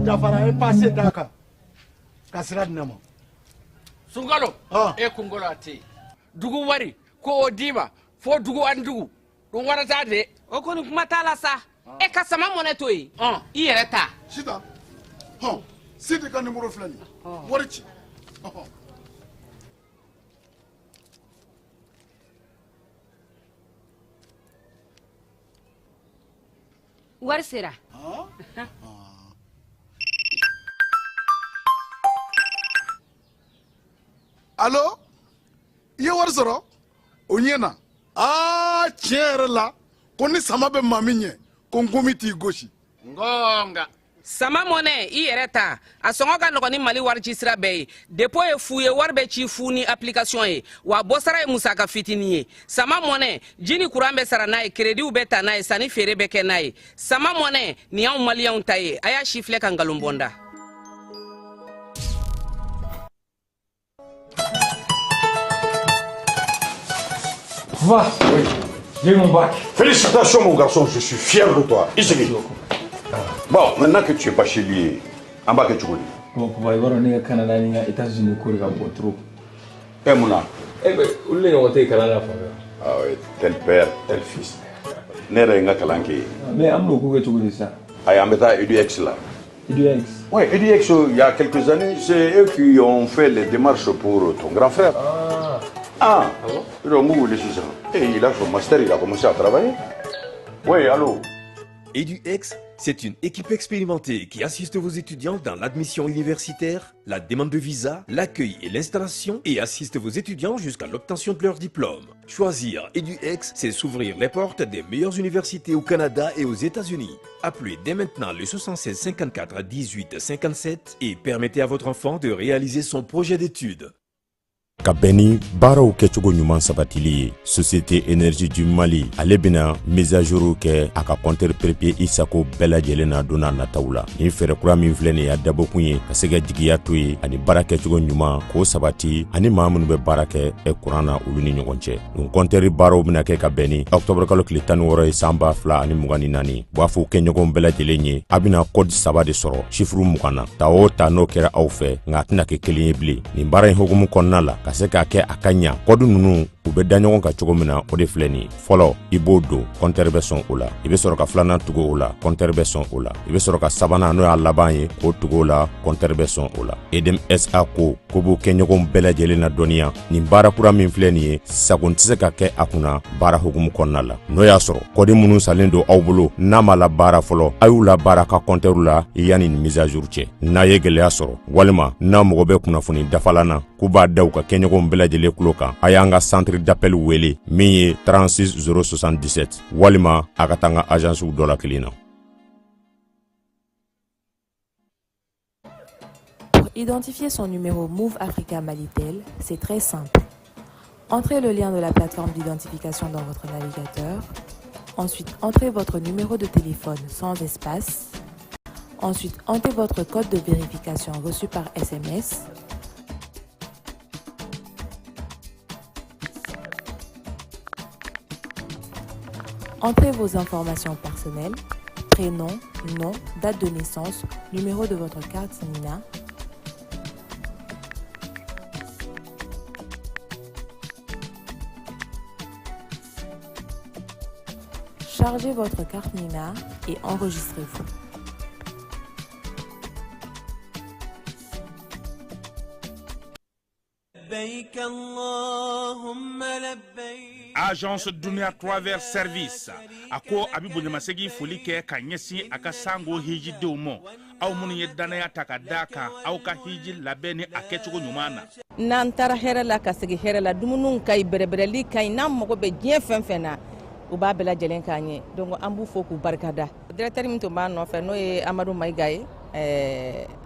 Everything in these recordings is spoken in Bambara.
dafara e passé daka kasira dinamo sungalo e kungolo ati dugu wari ko dima fo dugu andugu dum warata de o koni kuma tala sa e ka sama moneto yi i yere ta sita sidi ka numéro flani warici wari sera allo ye wari sɔrɔ o ɲɛna tiɲɛ yɛrɛ la ko ni sama bɛ maa min ɲɛ ko n komi t'i gosi ngonga sama mɔnɛ i yɛrɛ ta a sɔngɔ ka nɔgɔn ni mali warici sira bɛɛ ye depo ye fu ye wari bɛ ci fu ni application ye wa bɔsara ye musaka fitinin ye sama mɔnɛ ji ni kuran bɛ sara n'a ye krediw bɛ ta n'a ye sanni feere bɛ kɛ n'a ye sama mɔnɛ nin y'anw maliyɛnw ta ye a y'a si filɛ ka nkalon bɔnda Va, oui, j'ai mon bac. Félicitations mon garçon, je suis fier de toi. Ici. Bon, maintenant que tu es bachelier, en bas que tu connais. Bon, pour voir au Canada, aux États-Unis, il y a trop. Et Mouna? Eh bien, où est-ce que tu es au Canada? Ah oui, tel père, tel fils. Nere nga kalanke. Mais amlo ko tu connais ça. Ay ambeta EduX là. EduX. Oui, EduX il y a quelques années, c'est eux qui ont fait les démarches pour ton grand frère. Ah bon? Et il a son master, il a commencé à travailler. Oui, allô? EduX, c'est une équipe expérimentée qui assiste vos étudiants dans l'admission universitaire, la demande de visa, l'accueil et l'installation et assiste vos étudiants jusqu'à l'obtention de leur diplôme. Choisir EduX, c'est s'ouvrir les portes des meilleures universités au Canada et aux États-Unis. Appelez dès maintenant le 76 54 18 57 et permettez à votre enfant de réaliser son projet d'études. Kabeni baaraw kɛcogo ɲuman sabatili ye Société Énergie du Mali ale bena mise à jour kɛ a ka compteur papier Isako bɛɛ lajɛlen na donna nataw la ni fɛrɛ kura min filɛ nin y'a dabɔkun ye ka se ka jigiya to ye ani baara kɛcogo ɲuman k'o sabati ani maa minnu bɛ baara kɛ courant na olu ni ɲɔgɔn cɛ nin compteur baaraw bena kɛ ka bɛn ni octobre kalo tile 16 ye san 2024 b'a fɔ kɛɲɔgɔn bɛɛ lajɛlen ye a bena code 3 de sɔrɔ chiffre 20 na ta o ta n'o kɛra aw fɛ nka a tɛna kɛ kelen ye bilen nin baara in hukumu kɔnɔna la ka se k'a kɛ a ka ɲa kɔdu nunu u bɛ da ɲɔgɔn kan cogo min na o de filɛ nin fɔlɔ i b'o don compteur bɛ sɔn o la i bɛ sɔrɔ ka filanan tugu o la compteur bɛ sɔn o la i bɛ sɔrɔ ka sabanan n'o y'a laban ye k'o tugu o la compteur bɛ sɔn o la EDM SA ko b'o kɛ ɲɔgɔn bɛɛ lajɛlen na dɔnniya nin baara kura min filɛ nin ye sago tɛ se ka kɛ a kunna baara hukumu kɔnɔna la n'o y'a sɔrɔ kɔdi minnu salen don aw bolo n'a ma la baara fɔlɔ a y'u la baara ka compteur la yanni nin mise à jour cɛ n'a ye gɛlɛya sɔrɔ walima n'a mɔgɔ bɛ kunnafoni dafalan na k'u b'a da u ka kɛɲɔgɔn bɛɛ lajɛlen kulo kan a y'an ka centre d'appel wele min ye 36 077 walima a ka taa an ka agence dɔ la kelen na. Pour identifier son numéro Move Africa Malitel, c'est très simple. Entrez le lien de la plateforme d'identification dans votre navigateur. Ensuite, entrez votre numéro de téléphone sans espace. Ensuite, entrez votre code de vérification reçu par SMS. Entrez vos informations personnelles, prénom, nom, date de naissance, numéro de votre carte NINA. Chargez votre carte NINA et enregistrez-vous. Agence Dunia Travers Service ako abibu nyamasegi foli kɛ ka ɲɛsin a ka sango hiji denw ma aw minnu ye danaya ta ka da kan aw ka hiji labɛn ni a kɛcogo ɲuman na n'an taara hɛrɛ la ka segi hɛrɛ la dumuniw ka ɲi bɛrɛbɛrɛli ka ɲi n'an mago bɛ diɲɛ fɛn fɛn na u b'a bɛɛ lajɛlen k'an ɲɛ donc an b'u fo k'u barikada directeur min tun b'an nɔfɛ n'o ye Amadu Mayiga ye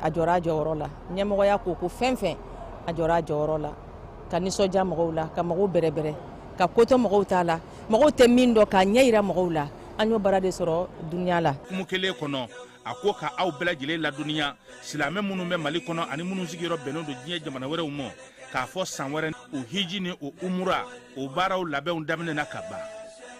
a jɔra a jɔyɔrɔ la ɲɛmɔgɔya ko fɛn fɛn a jɔra a jɔyɔrɔ la ka nisɔndiya mɔgɔw la ka mɔgɔw bɛrɛbɛrɛ ka koto mɔgɔw t'a la mɔgɔw tɛ min dɔn k'a ɲɛ yira mɔgɔw la an y'o baara de sɔrɔ duniya la kumu kelen kɔnɔ a ko ka aw bɛɛ lajɛlen laduniya silamɛ minnu bɛ Mali kɔnɔ ani minnu sigiyɔrɔ bɛnnen don diɲɛ jamana wɛrɛw ma k'a fɔ san wɛrɛ o hiji ni o umura o baaraw labɛnw daminɛna ka ban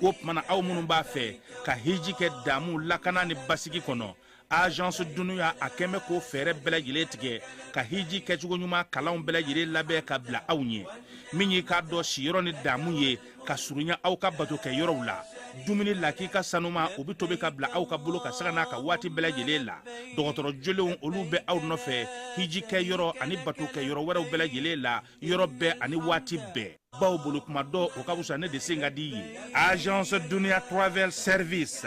o tumana aw minnu b'a fɛ ka hiji kɛ damu lakana ni basigi kɔnɔ agence dunuya a kɛmɛ ko fɛɛrɛ bɛɛ lajɛlen tigɛ ka hiji kɛcogo ɲuman kalanw bɛɛ lajɛlen labɛn ka bila aw ɲɛ min y'i k'a dɔn siyɔrɔ ni damu ye ka surunya aw ka bato kɛ yɔrɔw la dumuni lak'i ka sanuma o bi tobi ka bila aw ka bolo ka saga n'a ka waati bɛɛ lajɛlen la dɔgɔtɔrɔ jolenw olu bɛ aw nɔfɛ hiji kɛ yɔrɔ ani bato kɛ yɔrɔ wɛrɛw bɛɛ lajɛlen la yɔrɔ bɛɛ ani waati bɛɛ baw bolo kuma dɔ o ka fusa ne de sen ka di ye agence dunuya travel service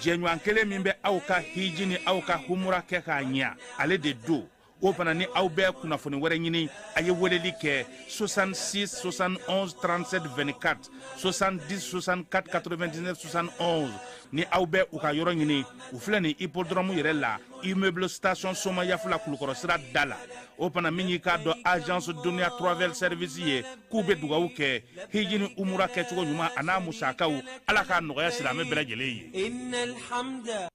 jɛɲɔgɔn kelen min bɛ aw ka hiji ni aw ka humura kɛ k'a ɲɛ ale de do o fana ni aw bɛɛ kunnafoni wɛrɛ ɲini a ye weleli kɛ 66 71 37 24 70 64 99 71 ni aw bɛɛ u ka yɔrɔ ɲini u filɛ ni hippodrome yɛrɛ la immeuble station soma yafula kulukɔrɔ sira da la o fana min y'i k'a dɔn agence dunuya travel service ye k'u bɛ dugawu kɛ hiji ni umura kɛcogo ɲuman a n'a musakaw ala k'a nɔgɔya silamɛ bɛɛ lajɛlen ye.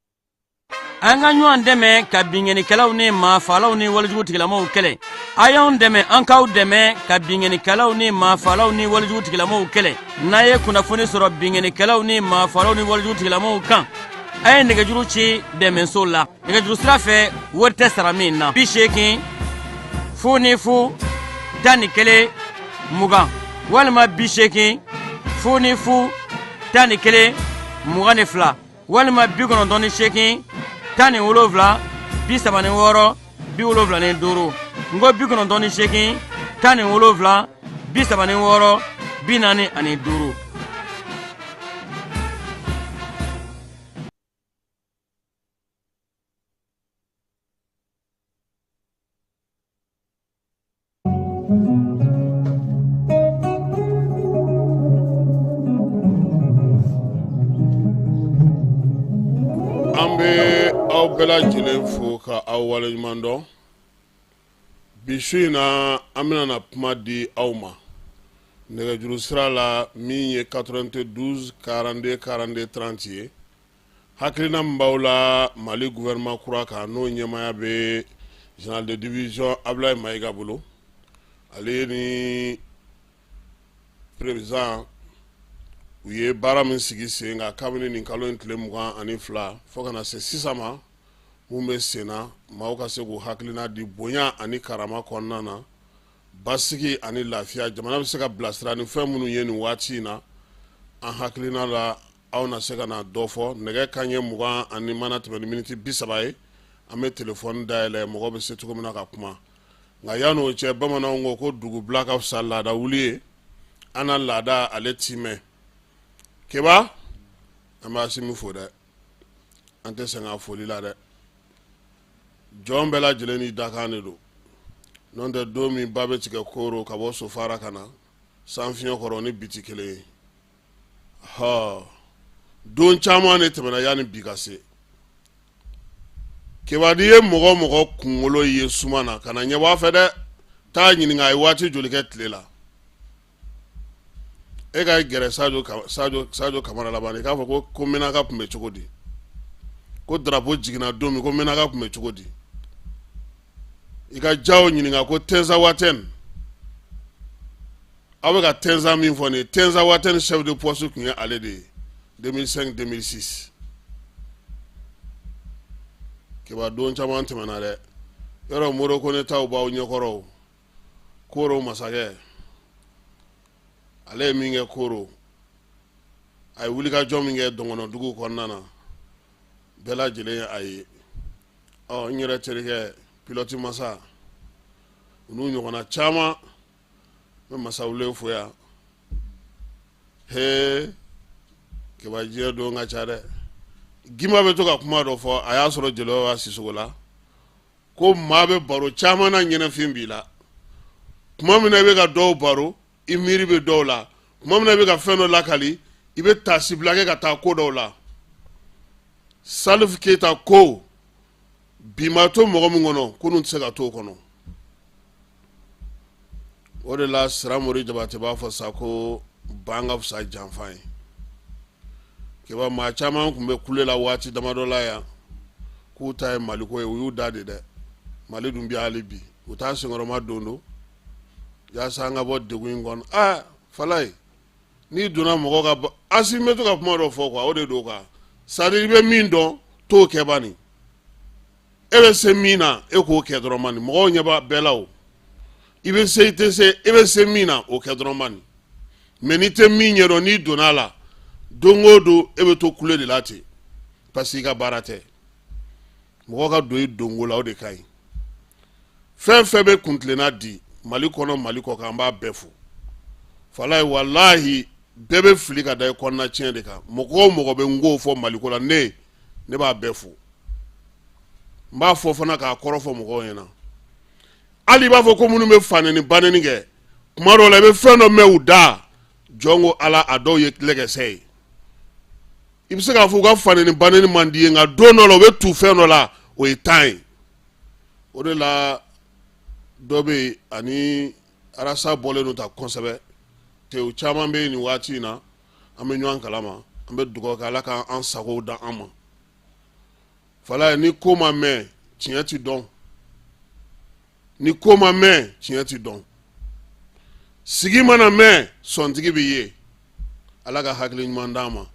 an ka ɲɔgɔn dɛmɛ ka binkɛnikɛlaw ni maafalaw ni walijugutigilamɔgɔw kɛlɛ a y'anw dɛmɛ an k'aw dɛmɛ ka binkɛnikɛlaw ni maafalaw ni walijugutigilamɔgɔw kɛlɛ n'a ye kunnafoni sɔrɔ binkɛnikɛlaw ni maafalaw ni walijugutigilamɔgɔw kan a ye nɛgɛjuru ci dɛmɛso la nɛgɛjuru sira fɛ wari tɛ sara min na 80 00 11 20 walima 80 00 11 22 walima 98 17 36 75 ngo 98 17 36 45. Aw bɛɛ lajɛlen fo ka aw waleɲuman dɔn bi su in na an bɛna kuma di aw ma nɛgɛjuru sira la min ye 92 42 42 30 ye hakilina min b'aw la Mali gouvernement kura kan n'o ɲɛmaya bɛ général de division Ablaye Mayiga bolo ale ni président u ye baara min sigi sen kan kabini nin kalo in tile 22 fo kana se sisan ma mun bɛ sen na maaw ka se k'u hakilina di bonya ani karama kɔnɔna na basigi ani lafiya jamana bɛ se ka bilasira ni fɛn minnu ye nin waati in na an hakilina la aw na se ka na dɔ fɔ nɛgɛ kanɲɛ 20 ani mana tɛmɛ ni miniti 30 ye an bɛ telefɔni dayɛlɛ mɔgɔ bɛ se cogo min na ka kuma nka yan'o cɛ bamananw ko dugubila ka fisa laada wuli ye an na laada ale ti mɛn Keba an b'a si min fo dɛ an tɛ sɛgɛn a foli la dɛ jɔn bɛɛ lajɛlen ni dakan de don n'o tɛ don min ba bɛ tigɛ koro ka bɔ sofara ka na san fiɲɛ kɔrɔ ni bi ti kelen ye don caman de tɛmɛna yanni bi ka se Keba di ye mɔgɔ mɔgɔ kunkolo ye suma na ka na ɲɛ b'a fɛ dɛ taa ɲininka a ye waati joli kɛ tile la e ka gɛrɛ Sadio Kamara la bani k'a fɔ ko Menaka tun bɛ cogo di ko drapeau jiginna don min ko Menaka tun bɛ cogo di i ka jaw ɲininka ko Tenza Waten aw bɛ ka Tenza min fɔ nin Tenza Waten chef de poste tun ye ale de ye 2005-2006 Keba don caman tɛmɛna dɛ yɔrɔ Moroko ne taw b'aw ɲɛkɔrɔ Koro masakɛ ale ye min kɛ Koro a ye wulikajɔ min kɛ Dɔngɔnɔdugu kɔnɔna na bɛɛ lajɛlen ye a ye n yɛrɛ terikɛ pilote masa u n'u ɲɔgɔnna caman n bɛ masa wulen fo yan Keba diɲɛ don ka ca dɛ Gima bɛ to ka kuma dɔ fɔ a y'a sɔrɔ Jeliba b'a Sisogo la ko maa bɛ baro caman na ɲɛnafin b'i la kuma min na i bɛ ka dɔw baro i miiri bɛ dɔw la kuma min na i bɛ ka fɛn dɔ lakali i bɛ taasibila kɛ ka taa ko dɔw la Salif Keita ko bi ma to mɔgɔ min kɔnɔ ko n'u tɛ se ka to o kɔnɔ o de la Siramori Jabate b'a fɔ sa ko ban ka fisa janfa ye Keba maa caman tun bɛ kule la waati damadɔ la yan k'u ta ye Maliko ye u y'u da de dɛ Mali dun bɛ hali bi u t'a senkɔrɔma don yaasa an ka bɔ degun in kɔnɔ Falaye n'i donna mɔgɔ ka ba Asimi bɛ to ka kuma dɔ fɔ quoi o de don quoi c'est-à-dire i bɛ min dɔn t'o kɛ bani e be se min na e k'o kɛ dɔrɔn mani mɔgɔw ɲɛ b'a bɛɛ la o i be se i tɛ se e be se min na o kɛ dɔrɔn mani mais n'i tɛ min ɲɛdɔn n'i donna a la don o don e be to kule de la ten parce que i ka baara tɛ mɔgɔ ka don i dongo la o de ka ɲi fɛn fɛn bɛ kuntilenna di Mali kɔnɔ Mali kɔ kan an b'a bɛɛ fo falaye wallahi bɛɛ bɛ fili ka da i kɔnɔna tiɲɛ de kan mɔgɔ o mɔgɔ bɛ n ko fɔ Mali ko la ne b'a bɛɛ fo n b'a fɔ fana k'a kɔrɔ fɔ mɔgɔw ɲɛna hali i b'a fɔ ko minnu bɛ fanɛni banɛni kɛ kuma dɔw la i bɛ fɛn dɔ mɛn u da jɔn ko ala a dɔw ye tilɛkɛsɛ ye i bɛ se k'a fɔ u ka fanɛni banɛni man di ye nka don dɔ la u bɛ tu fɛn dɔ la o ye tan ye o de la dɔ bɛ yen ani arasa bɔlen don ta kosɛbɛ tew caman bɛ yen nin waati in na an bɛ ɲɔgɔn kalama an bɛ dugawu kɛ ala k'an sago da an ma fala ni ko ma mɛn tiɲɛ ti dɔn ni ko ma mɛn tiɲɛ ti dɔn sigi mana mɛn sɔntigi bɛ ye ala ka hakili ɲuman d'an ma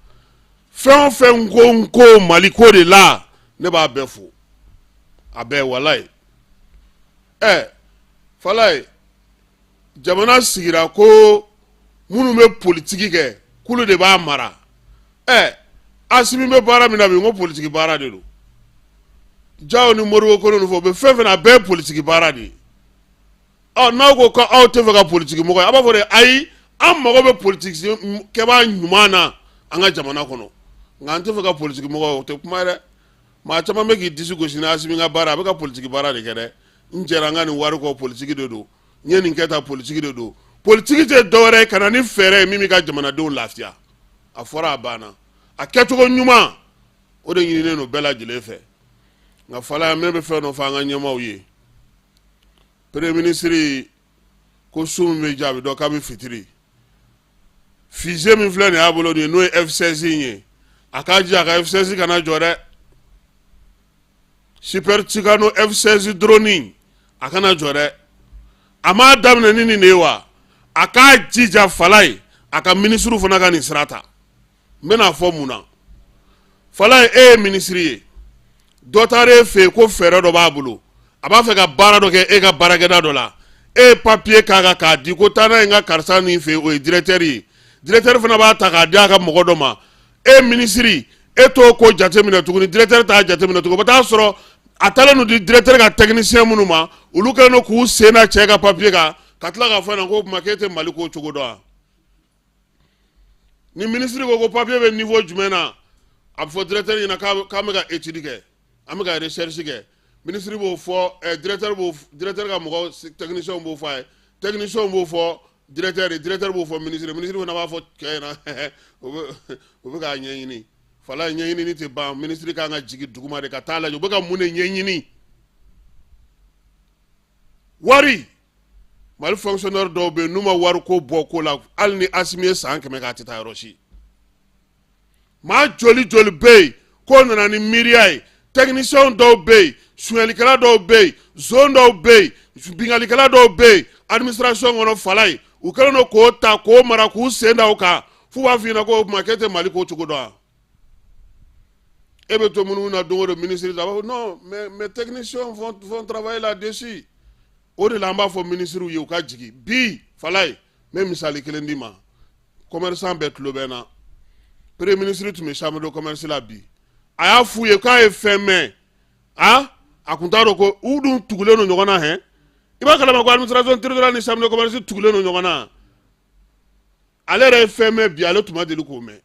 fɛn o fɛn ko Mali ko de la ne b'a bɛɛ fo a bɛɛ walayi falaye jamana sigira ko minnu bɛ politiki kɛ kulu de b'a mara Asimi bɛ baara min na bi n ko politiki baara de don Jawo ni Moribo Kone ninnu fɔ u bɛ fɛn fɛn na a bɛɛ ye politiki baara de ye n'aw ko k'aw tɛ fɛ ka politiki mɔgɔ ye a b'a fɔ de ayi an mago bɛ politiki kɛbaa ɲuman na an ka jamana kɔnɔ nka an tɛ fɛ ka politiki mɔgɔ ye o tɛ kuma ye dɛ maa caman bɛ k'i disi gosi ni Asimi ka baara a bɛ ka politiki baara de kɛ dɛ n jɛra n ka nin wari kɔ politiki de don n ye nin kɛ ta politiki de don politiki tɛ dɔwɛrɛ ye ka na ni fɛɛrɛ ye min bɛ ka jamanadenw lafiya a fɔra a banna a kɛcogo ɲuman o de ɲininen don bɛɛ lajɛlen fɛ nka fala ne bɛ fɛn dɔ fɔ an ka ɲɛmaaw ye premier ministre ko su min bɛ jaabi dɔ k'a bɛ fitiri fusée min filɛ nin y'a bolo nin ye n'o ye F16 in ye a k'a jija a ka F16 kana jɔ dɛ Super Tucano F16 drone a kana jɔ dɛ a m'a daminɛ ni nin de ye wa a k'a jija falaye a ka ministre fana ka nin sira ta n bɛna fɔ mun na falaye e ye ministre ye dɔ taara e fɛ yen ko fɛɛrɛ dɔ b'a bolo a b'a fɛ ka baara dɔ kɛ e ka baarakɛda dɔ la e ye papier k'a kan k'a di ko taa n'a ye n ka karisa nin fɛ yen o ye directeur ye directeur fana b'a ta k'a di a ka mɔgɔ dɔ ma e ministre e t'o ko jateminɛ tuguni directeur t'a jateminɛ tuguni o bɛ taa sɔrɔ a taalen no di directeur ka technicien minnu ma olu kɛlen don k'u sen na cɛ ka papier kan ka tila k'a fɔ ɲɛna ko o tuma k'e tɛ Mali ko cogo dɔn wa ni ministre ko papier bɛ niveau jumɛn na a bɛ fɔ directeur ɲɛna k'an bɛ ka étude kɛ an bɛ ka recherche kɛ ministre b'o fɔ directeur ka mɔgɔ technicien b'o fɔ a ye technicien b'o fɔ directeur b'o fɔ ministre fana b'a fɔ cɛ ɲɛna o bɛ k'a ɲɛɲini fala ɲɛɲini tɛ ban ministre kan ka jigin duguma de ka taa lajɛ u bɛ ka mun de ɲɛɲini wari Mali fonctionnaire dɔw bɛ yen n'u ma wari ko bɔ ko la hali ni Asimi ye san 100 k'a tɛ taa yɔrɔ si maa joli bɛ yen k'o nana ni miiriya ye technicien dɔw bɛ yen sonyɛlikɛla dɔw bɛ yen zone dɔw bɛ yen bingalikɛla dɔw bɛ yen administration kɔnɔ falaye u kɛlen don k'o ta k'o mara k'u sen da o kan f'u b'a f'i ɲɛna ko o tuma k'e tɛ Mali ko cogo dɔn wa e bɛ to minnu na don o don ministre la a b'a fɔ non mais techniciens vont travailler là-dessus o de la an b'a fɔ ministre ye u ka jigin bi falaye n bɛ misali kelen d'i ma commerçant bɛɛ tulo bɛ n na premier ministre tun bɛ chambre de commerce la bi a y'a f'u ye k'a ye fɛn mɛn a kun t'a dɔn ko u dun tugulen don ɲɔgɔn na hɛn i b'a kalama ko administration territoriale ni chambre de commerce tugulen don ɲɔgɔn na ale yɛrɛ ye fɛn mɛn bi ale tun ma deli k'o mɛn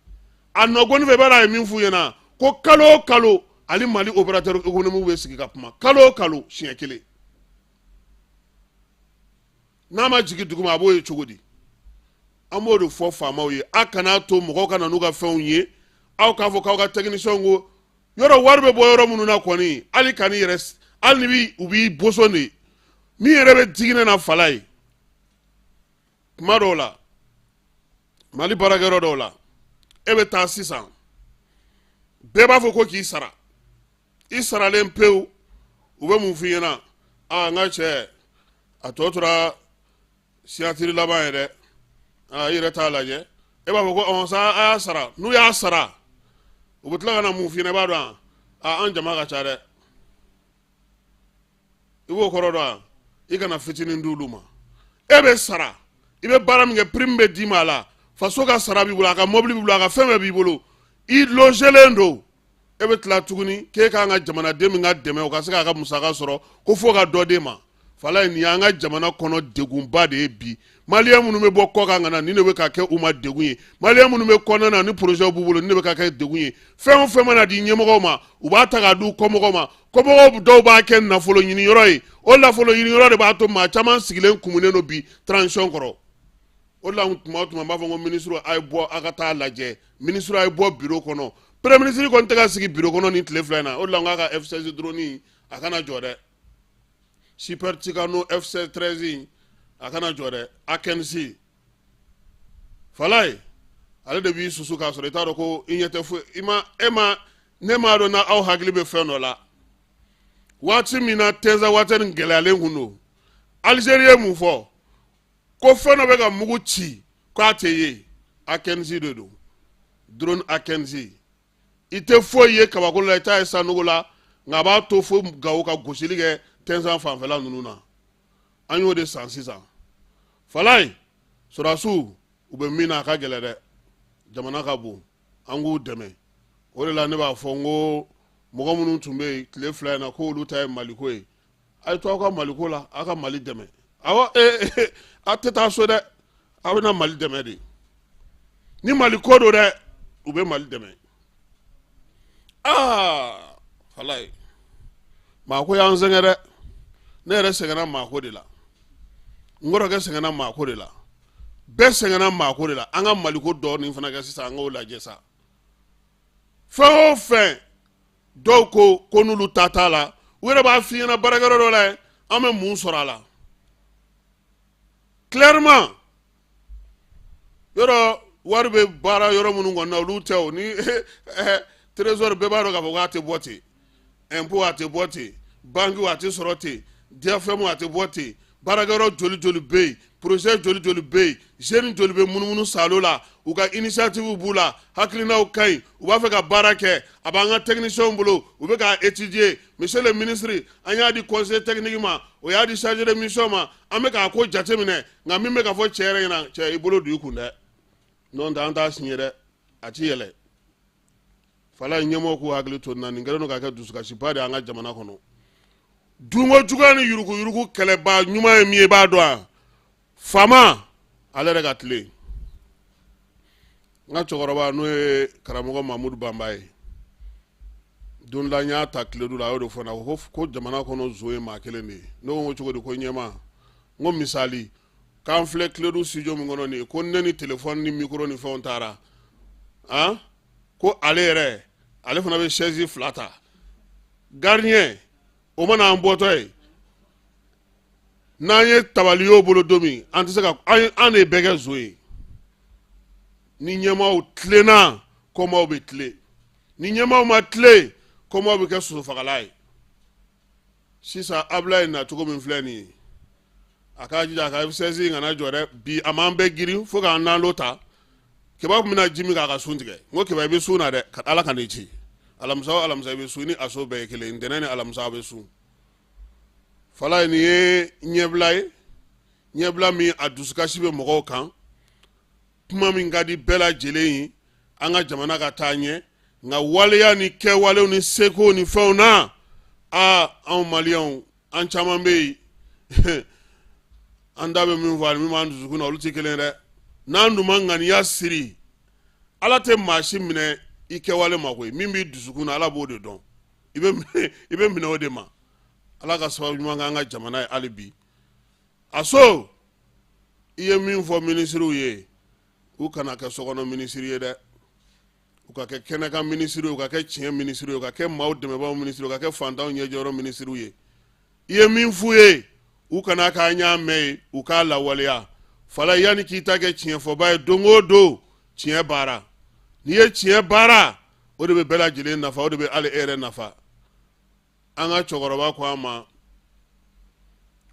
a nɔgɔni fɛ i b'a dɔn a ye min f'u ɲɛna ko kalo o kalo ale Mali opérateur économique bɛ sigi ka kuma kalo o kalo siɲɛ kelen n'a ma jigin duguma a b'o ye cogo di an b'o de fɔ faamaw ye a kana to mɔgɔw ka na n'u ka fɛnw ye aw k'a fɔ k'aw ka technicien ko yɔrɔ wari bɛ bɔ yɔrɔ minnu na kɔni hali kan'i yɛrɛ hali ni u b'i boson de min yɛrɛ bɛ diginɛ na fala ye kuma dɔw la Mali baarakɛyɔrɔ dɔw la e bɛ taa sisan bɛɛ b'a fɔ ko k'i sara i saralen pewu u bɛ mun f'i ɲɛna n ka cɛ a tɔ tora signature laban ye dɛ i yɛrɛ t'a lajɛ e b'a fɔ ko sa a y'a sara n'u y'a sara u bɛ tila ka na mun f'i ɲɛna i b'a dɔn an jama ka ca dɛ i b'o kɔrɔ dɔn i kana fitinin d'olu ma e bɛ sara i bɛ baara min kɛ prime bɛ d'i ma a la faso ka sara b'i bolo a ka mobili b'i bolo a ka fɛn bɛɛ b'i bolo i logelen don e bɛ tila tuguni k'e k'an ka jamanaden min ka dɛmɛ o ka se k'a ka musaka sɔrɔ ko fo ka dɔ d'e ma fala nin y'an ka jamana kɔnɔ degunba de ye bi maliyɛn minnu bɛ bɔ kɔkan ka na nin de bɛ ka kɛ u ma degun ye maliyɛn minnu bɛ kɔnɔna na ni projet b'u bolo nin de bɛ ka kɛ degun ye fɛn o fɛn mana di ɲɛmɔgɔw ma u b'a ta k'a di kɔmɔgɔw ma kɔmɔgɔw dɔw b'a kɛ nafolo ɲiniyɔrɔ ye o nafolo ɲiniyɔrɔ de b'a to maa caman sigilen kumunen don bi transition kɔrɔ o la tuma o tuma n b'a fɔ ko ministre a ye bɔ a ka taa lajɛ ministre a ye bɔ bureau kɔnɔ premier ministre kɔni tɛ ka sigi bureau kɔnɔ nin tile fila in na o la n k'a ka F16 drone a kana jɔ dɛ Super Ticano F16 13 a kana jɔ dɛ Akensi falaye ale de b'i susu k'a sɔrɔ i t'a dɔn ko i ɲɛ tɛ foyi ne m'a dɔn n'aw hakili bɛ fɛn dɔ la waati min na Teza Waters gɛlɛyalen kun don Algérie ye mun fɔ ko fɛn dɔ bɛ ka mugu ci k'a tɛ ye Akensi de don drone Akensi i tɛ foyi ye kabako la i t'a ye Sanogo la nka a b'a to fo Gawo ka gosili kɛ Tɛnzan fanfɛla ninnu na an y'o de san sisan falaye sɔrɔdasiw u bɛ min na a ka gɛlɛn dɛ jamana ka bon an k'u dɛmɛ o de la ne b'a fɔ n ko mɔgɔ minnu tun bɛ yen tile fila in na k'olu ta ye maliko ye a ye to aw ka maliko la aw ka mali dɛmɛ awɔ a tɛ taa so dɛ aw bɛna mali dɛmɛ de ni maliko don dɛ u bɛ mali dɛmɛ falaye maako y'an sɛgɛn dɛ ne yɛrɛ sɛgɛnna maako de la n kɔrɔkɛ sɛgɛnna maako de la bɛɛ sɛgɛnna maako de la an ka maliko dɔɔnin fana kɛ sisan an k'o lajɛ sa fɛn o fɛn dɔw ko n'olu ta t'a la u yɛrɛ b'a f'i ɲɛna baarakɛyɔrɔ dɔ la an bɛ mun sɔrɔ a la clairement yɔrɔ wari bɛ baara yɔrɔ minnu kɔnɔ na olu tɛ o ni trésor bɛɛ b'a dɔn k'a fɔ k'a tɛ bɔ ten impôt a tɛ bɔ ten banque a tɛ sɔrɔ ten DFM a tɛ bɔ ten baarakɛyɔrɔ joli joli bɛ yen projet joli joli bɛ yen jeune joli bɛ munumunu salo la u ka initiative b'u la hakilinaw ka ɲi u b'a fɛ ka baara kɛ a b'an ka technicien bolo u bɛ k'a étudier monsieur le ministre an y'a di conseil technique ma o y'a di chargé de mission ma an bɛ k'a ko jateminɛ nka min bɛ ka fɔ cɛ yɛrɛ ɲɛna cɛ i bolo don i kun dɛ n'o tɛ an t'a signé dɛ a ti yɛlɛ fala ɲɛmɔgɔw k'u hakili to nin na nin kɛlen don ka kɛ dusukasiba de an ka jamana kɔnɔ dunko juguya ni yuruguyurugu kɛlɛba ɲuman ye min ye i b'a dɔn a faama ale yɛrɛ ka tile n ka cɛkɔrɔba n'o ye karamɔgɔ Mamudu Banba ye don la n y'a ta tiledu la a y'o de fɔ n na ko jamana kɔnɔ nso ye maa kelen de ye ne ko cogo di ko ɲɛma n ko misali k'an filɛ tiledu studio min kɔnɔ nin ye ko ne ni téléphone ni micro ni fɛnw taara ko ale yɛrɛ ale fana bɛ chaise fila ta gardien o mana an bɔtɔ ye n'an ye tabali y'o bolo don min an tɛ se ka an de bɛɛ kɛ zo ye ni ɲɛmaaw tilenna kɔmaaw bɛ tile ni ɲɛmaaw ma tile kɔmaaw bɛ kɛ sosofagala ye sisan Abulayi nacogo min filɛ nin ye a k'a jija a ka F16 kana jɔ dɛ bi a m'an bɛɛ girin fo k'an nalo ta keba kun bɛna ji min k'a ka sun tigɛ n ko keba i bɛ sun na dɛ ala ka n'i ci alamisa o alamisa i bɛ sun ni a so bɛɛ ye kelen ntɛnɛn ni alamisa a bɛ sun falaye nin ye ɲɛbila ye ɲɛbila min a dusukasi bɛ mɔgɔw kan kuma min ka di bɛɛ lajɛlen ye an ka jamana ka taa ɲɛ nka waleya ni kɛwalew ni sekow ni fɛnw na anw maliyɛnw an caman bɛ yen an da bɛ min fɔ ani min b'an dusukun na olu tɛ kelen dɛ n'an dun ma ŋaniya siri ala tɛ maa si minɛ i kɛwale ma koyi min b'i dusukun na ala b'o de dɔn i bɛ minɛ o de ma ala ka sababu ɲuman kɛ an ka jamana ye hali bi a so i ye min fɔ minisiriw ye u kana kɛ sokɔnɔ minisiri ye dɛ u ka kɛ kɛnɛkan minisiri ye u ka kɛ tiɲɛ minisiri ye u ka kɛ maaw dɛmɛbaaw minisiri ye u ka kɛ fantanw ɲɛjɔyɔrɔ minisiriw ye i ye min f'u ye u kana k'a ɲa mɛn ye u k'a lawaleya fala yanni k'i ta kɛ tiɲɛ fɔba ye don o don tiɲɛ baara n'i ye tiɲɛ baara o de bɛ bɛɛ lajɛlen nafa o de bɛ hali e yɛrɛ nafa an ka cɛkɔrɔba ko an ma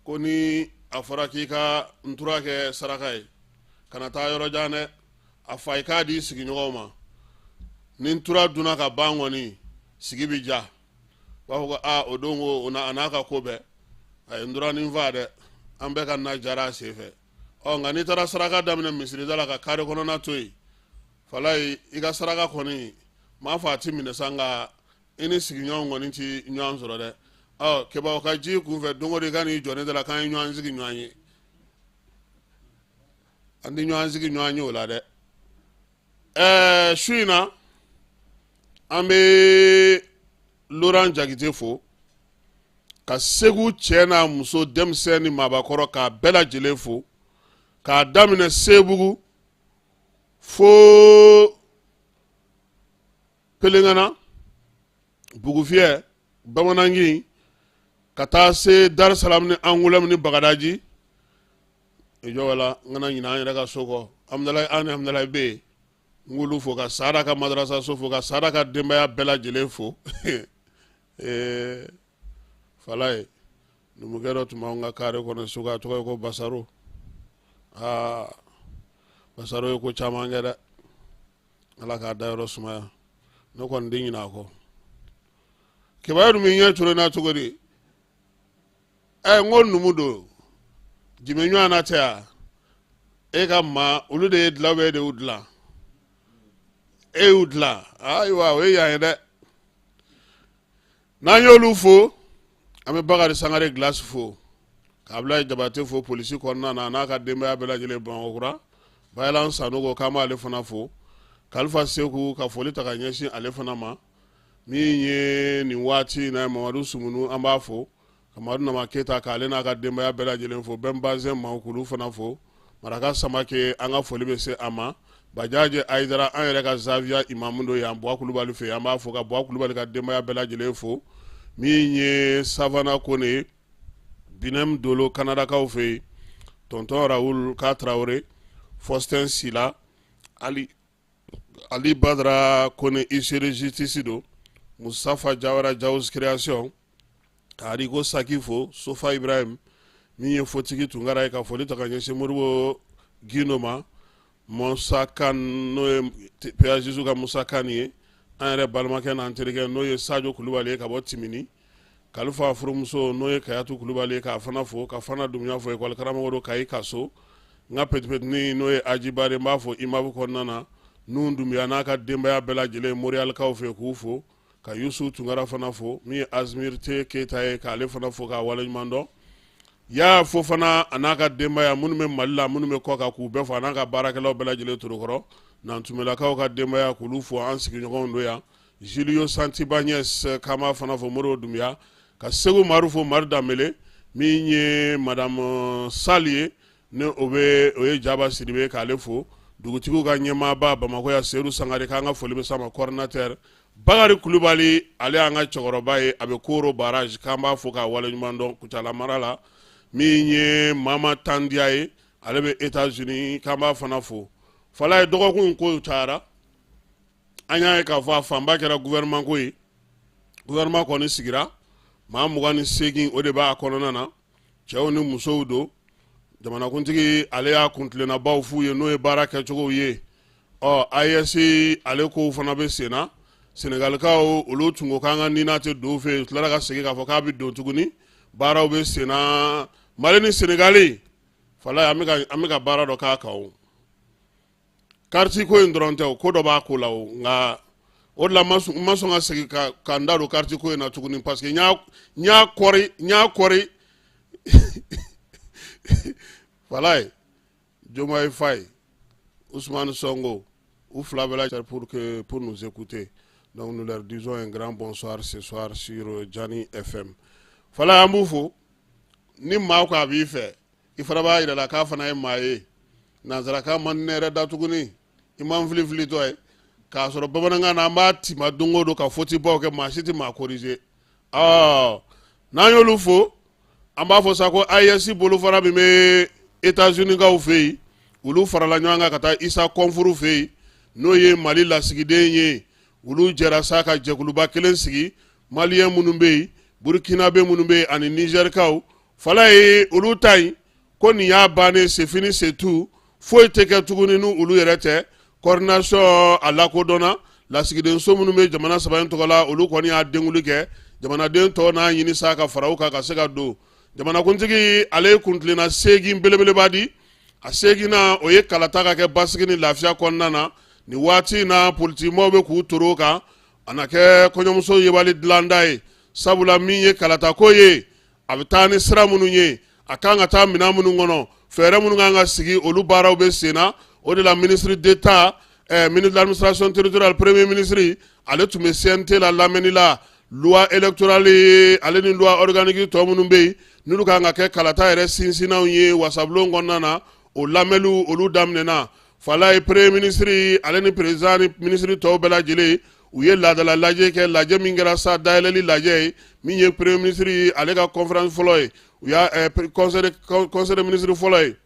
ko ni a fɔra k'i ka ntura kɛ saraka ye kana taa yɔrɔ jan dɛ a fa i k'a di sigiɲɔgɔnw ma ni ntura dunna ka ban kɔni sigi bi ja b'a fɔ ko o don ko a n'a ka ko bɛɛ a ye nduranin fa dɛ an bɛɛ ka na jara a sen fɛ nka n'i taara saraka daminɛ misirida la ka kare kɔnɔna to yen falayi i ka saraka kɔni m'a fɔ a ti minɛ sa nka i ni sigiɲɔgɔn kɔni ti ɲɔgɔn sɔrɔ dɛ kebaw ka ji kunfɛ don o don i ka n'i jɔ ne da la k'an ye ɲɔgɔn sigi ɲɔgɔn ye an ti ɲɔgɔn sigi ɲɔgɔn ye o la dɛ su in na an bɛ Laurent Jakite fo ka Segu cɛ n'a muso denmisɛn ni maabakɔrɔ k'a bɛɛ lajɛlen fo k'a daminɛ Sebugu fo Pelengana Bugufiyɛ Bamanangi ka taa se Dar es Salaam ni Angoulême ni Bagadaji i jɔ wala n kana ɲinɛ an yɛrɛ ka so kɔ Hamidalayi A ni Hamidalayi B n k'olu fo ka Saada ka madrasa so fo ka Saada ka denbaya bɛɛ lajɛlen fo falaye numukɛ dɔ tun b'anw ka kare kɔnɔ so a tɔgɔ ye ko Basaro Basaro ye ko caman kɛ dɛ ala k'a da yɔrɔ sumaya ne kɔni tɛ ɲinɛ a kɔ kibaru dun min ɲɛ coronna cogo di n ko numu don jimɛ ɲɔgɔn na tɛ yan e ka maa olu de ye dilan bɛɛ de y'u dilan e y'u dilan ayiwa o ye yan ye dɛ n'an y'olu fo an bɛ Bakari Sangare Glace fo ka Abdulayi Jabate fo polisi kɔnɔna na n'a ka denbaya bɛɛ lajɛlen Bamakɔkura Bayilan Sanogo k'an b'ale fana fo Kalifa Seku ka foli ta ka ɲɛsin ale fana ma min ye nin waati in na Mamadu Sumunu an b'a fo ka Mamadu Nama Keyita k'ale n'a ka denbaya bɛɛ lajɛlen fo Bɛnbazɛn Mahukulu fana fo Maraka Samake an ka foli bɛ se a ma Bajaje Ayidara an yɛrɛ ka Zavia imamu dɔ yan Buwa Kulubali fɛ an b'a fo ka Buwa Kulubali ka denbaya bɛɛ lajɛlen fo min ye Savana Kone Binem Dolo Kanadakaw fɛ Tonton Raoul Ka Traoré Faustin Sila Ali Badara Kone Isere Justice do Mustafa Jawara Jaws Création Ariko Sakifo Sofa Ibrahim min ye fotigi Tunkara ye ka foli ta ka ɲɛsin Moribo Gino ma Musa Kan n'o ye Péajisu ka Musa Kan ye an yɛrɛ balimakɛ n'an terikɛ n'o ye Sadio Kulubali ye ka bɔ Timini Kalifa furumuso n'o ye Kayatu Kulubali ye k'a fana fo ka fana dumuya fo école karamɔgɔ do Kayi Kaso n ka petipetini n'o ye Ajibare n b'a fɔ imabu kɔnɔna na Nun Dumbuya n'a ka denbaya bɛɛ lajɛlen Moriyalikaw fɛ k'u fo ka Yusu Tunkara fana fo min ye Azmir Te Keyita ye k'ale fana fo k'a waleɲuman dɔn y'a fo fana a n'a ka denbaya minnu bɛ Mali la minnu bɛ kɔ kan k'u bɛɛ fo a n'a ka baarakɛlaw bɛɛ lajɛlen Torokɔrɔ Nantumɛlakaw ka denbaya k'olu fo an sigiɲɔgɔnw do yan Julio Santibagnes k'an b'a fana fo Moribo Dumbuya ka Segu Maru fo Mari Danbele min ye Madame Sali ye ni o ye Jaba Sidibe k'ale fo dugutigiw ka ɲɛmaaba Bamakɔ ya Seydou Sangare k'an ka foli bɛ s'a ma coordinateur Bakari Kulubali ale y'an ka cɛkɔrɔba ye a bɛ Koro barrage k'an b'a fo k'a waleɲuman dɔn Kucala mara la min ye Mama Tandiya ye ale bɛ États-Unis k'an b'a fana fo fala ye dɔgɔkun ko cayara an y'a ye k'a fɔ a fanba kɛra gouvernement ko ye gouvernement kɔni sigira maa 28 o de b'a kɔnɔna na cɛw ni musow do jamanakuntigi ale y'a kuntilennabaw f'u ye n'o ye baara kɛcogow ye AES ale kow fana bɛ sen na Senegalikaw olu tun ko k'an ka nina tɛ don fɛ u tilara ka segin k'a fɔ k'a bɛ don tuguni baaraw bɛ sen na Mali ni Senegali fala an bɛ ka baara dɔ k'a kan o carte ko in dɔrɔn tɛ o ko dɔ b'a ko la o nka o de la n ma sɔn ka segin ka n da don carte ko in na tuguni parce que n y'a kɔri voilà Diomaye Faye Ousmane Sonko ou Flavela pour nous écouter donc nous leur disons un grand bonsoir ce soir sur Jani FM voilà an b'u fo ni maa ko a b'i fɛ i fana b'a yira la k'a fana ye maa ye nanzarakan man ne yɛrɛ da tuguni i man fili tɔ ye k'a sɔrɔ bamanankan na an b'a tima don o don ka fautibaw kɛ maa si tɛ maa corriger n'an y'olu fo an b'a fɔ sa ko AES bolofara min bɛ États-Unis kaw fɛ yen olu farala ɲɔgɔn kan ka taa Isa Kɔnfuru fɛ yen n'o ye Mali lasigiden ye olu jɛra sa ka jɛkuluba kelen sigi Maliyɛn minnu bɛ yen Burukinabe minnu bɛ yen ani Nizɛrikaw fala ye olu ta yen ko nin y'a bannen c'est fini c'est tout foyi tɛ kɛ tuguni ni olu yɛrɛ tɛ coordination a lakodɔnna lasigidenso minnu bɛ jamana saba in tɔgɔ la olu kɔni y'a denguli kɛ jamanaden tɔw n'a ɲini sa ka fara u kan ka se ka don jamanakuntigi ale kuntilena segi belebeleba di a segi na o ye kalata ka kɛ basigi ni lafiya kɔnɔna na ni waati na politimɔgɔw bɛ k'u toro kan a na kɛ kɔɲɔmuso yebali dilanda ye sabula min ye kalata ko ye a bɛ taa ni sira minnu ye a kan ka taa minɛn minnu kɔnɔ fɛɛrɛ minnu kan ka sigi olu baaraw bɛ sen na o de la ministre d'État ministre de l'administration territoriale premier ministre ale tun bɛ CNT la lamɛnni la loi électorale ale ni loi organique tɔ minnu bɛ yen n'olu kan ka kɛ kalata yɛrɛ sinsinnaw ye wasabulon kɔnɔna na o lamɛnniw olu daminɛna fala ye premier ministre ale ni président ni ministre tɔw bɛɛ lajɛlen u ye laadala lajɛ kɛ lajɛ min kɛra sa dayɛlɛli lajɛ ye min ye premier ministre ale ka conférence fɔlɔ ye u y'a conseil de ministre fɔlɔ ye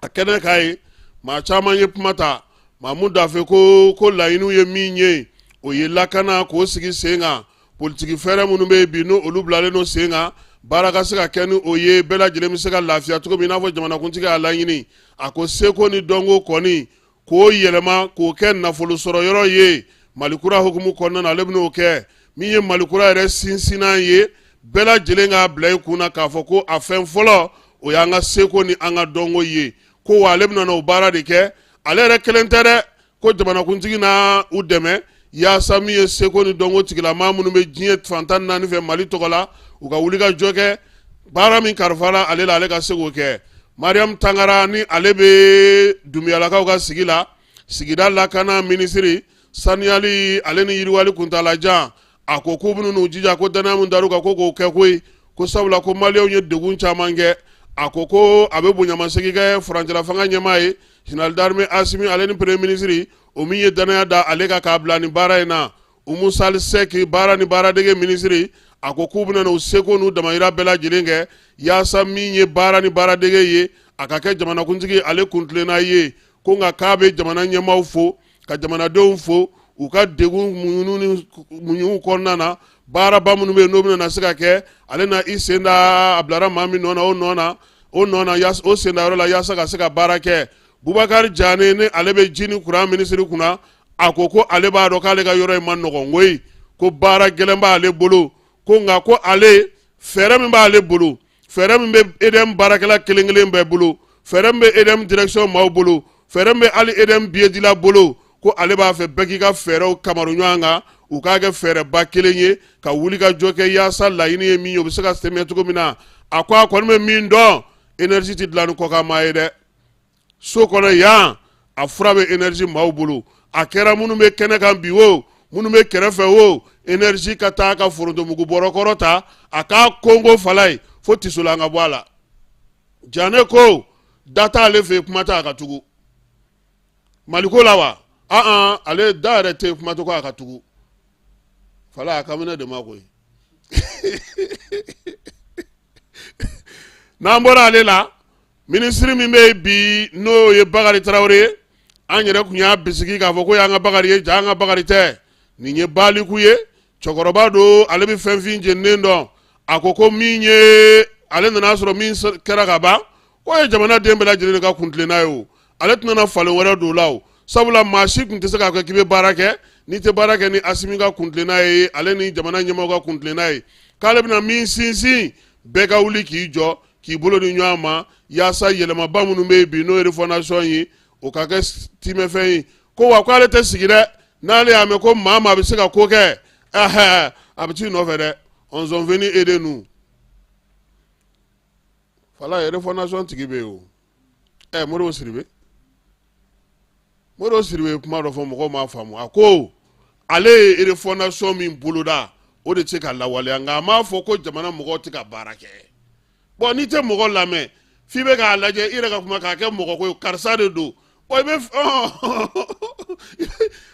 a kɛnɛ k'a ye maa caman ye kuma ta maa mun d'a fɛ ko laɲiniw ye min ye o ye lakana k'o sigi sen kan politiki fɛɛrɛ minnu bɛ yen bi n'o olu bilalen no sen kan baara ka se ka kɛ ni o ye bɛɛ lajɛlen bɛ se ka lafiya cogo min i n'a fɔ jamanakuntigi y'a laɲini a ko seko ni dɔnko kɔni k'o yɛlɛma k'o kɛ nafolo sɔrɔ yɔrɔ ye malikura hukumu kɔnɔna na ale bɛ n'o kɛ min ye malikura yɛrɛ sinsinnan ye bɛɛ lajɛlen k'a bila i kunna k'a fɔ ko a fɛn fɔlɔ o y'an ka seko ni an ka dɔnko ye ko wa ale bɛna n'o baara de kɛ ale yɛrɛ kelen tɛ dɛ ko jamanakuntigi na u dɛmɛ yaasa min ye seko ni dɔnko tigilamaa minnu bɛ diɲɛ fan 14 fɛ mali tɔgɔ la u ka wuli ka jɔ kɛ baara min kalifala ale la ale ka se k'o kɛ mariam tangara ni ale bɛ dumuyalakaw ka sigi la sigida lakana minisiri saniyali ale ni yiriwali kuntalajan a ko k'u bɛna n'u jija ko danaya min dar'u kan ko k'o kɛ koyi ko sabula ko maliyɛnw ye degun caman kɛ a ko ko a bɛ bonyamasegin kɛ furancɛla fanga ɲɛmaa ye général d'armée Asimi ale ni premier ministre o min ye danaya da ale ka k'a bila nin baara in na Umu Sali Sɛki baara ni baaradege ministre a ko k'u bɛna n'u seko n'u damayira bɛɛ lajɛlen kɛ yaasa min ye baara ni baaradege ye a ka kɛ jamanakuntigi ale kuntilenna ye ko nka k'a bɛ jamana ɲɛmaaw fo ka jamanadenw fo u ka degun muɲuw kɔnɔna na baaraba minnu bɛ yen n'o bɛna na se ka kɛ ale na i sen da a bilara maa min nɔ na o sen da yɔrɔ la yaasa ka se ka baara kɛ Bubakari Jane ne ale bɛ ji ni kuran minisiri kunna a ko ko ale b'a dɔn k'ale ka yɔrɔ in ma nɔgɔn koyi ko baara gɛlɛn b'ale bolo ko nka ko ale fɛɛrɛ min b'ale bolo fɛɛrɛ min bɛ EDM baarakɛla kelen kelen bɛɛ bolo fɛɛrɛ min bɛ EDM direction maaw bolo fɛɛrɛ min bɛ hali EDM biyɛdila bolo ko ale b'a fɛ bɛɛ k'i ka fɛɛrɛw kamaru ɲɔgɔn kan u k'a kɛ fɛɛrɛba kelen ye ka wuli ka jɔ kɛ yaasa laɲini ye min ye o bɛ se ka tɛmɛ cogo min na a ko a kɔni bɛ min dɔn énergie tɛ dilan ni kɔkanmaa ye dɛ so kɔnɔ yan a fura bɛ énergie maaw bolo a kɛra minnu bɛ kɛnɛ kan bi o minnu bɛ kɛrɛfɛ o énergie ka taa ka forontomugu bɔrɔ kɔrɔ ta a k'a kongo fala ye fo tisola an ka bɔ a la Jane ko da t'ale fɛ kuma t'a ka tugu maliko la wa ale da yɛrɛ tɛ kuma to ko a ka tugu fala a kamina de ma koyi n'an bɔra ale la minisiri min bɛ bi n'o ye Bakari Tarawele ye an yɛrɛ kun y'a bisigi k'a fɔ ko y'an ka Bakari ye ja an ka Bakari tɛ nin ye baliku ye cɛkɔrɔba don ale bɛ fɛn fin jeninen dɔn a ko min ye ale nana sɔrɔ min kɛra ka ban ko ye jamana den bɛɛ lajɛlen ka kuntilenna ye o ale tɛna falen wɛrɛ don la o sabula maa si tun tɛ se k'a kɛ k'i bɛ baara kɛ n'i tɛ baara kɛ ni Asimi ka kuntilenna ye ale ni jamana ɲɛmaaw ka kuntilenna ye k'ale bɛna min sinsin bɛɛ ka wuli k'i jɔ k'i bolo di ɲɔgɔn ma yaasa yɛlɛmaba minnu bɛ yen bi n'o ye refondation ye o ka kɛ timɛfɛn ye ko wa ko ale tɛ sigi dɛ n'ale y'a mɛn ko maa bɛ se ka ko kɛ a bɛ t'i nɔfɛ dɛ on sont venus aider nous fala ye refondation tigi bɛ yen o Modibo Sidibe ye kuma dɔ fɔ mɔgɔw m'a faamu a ko ale ye refondation min boloda o de tɛ ka lawaleya nka a m'a fɔ ko jamana mɔgɔw tɛ ka baara kɛ bon n'i tɛ mɔgɔ lamɛn f'i bɛ k'a lajɛ i yɛrɛ ka kuma k'a kɛ mɔgɔ ko ye karisa de don i bɛ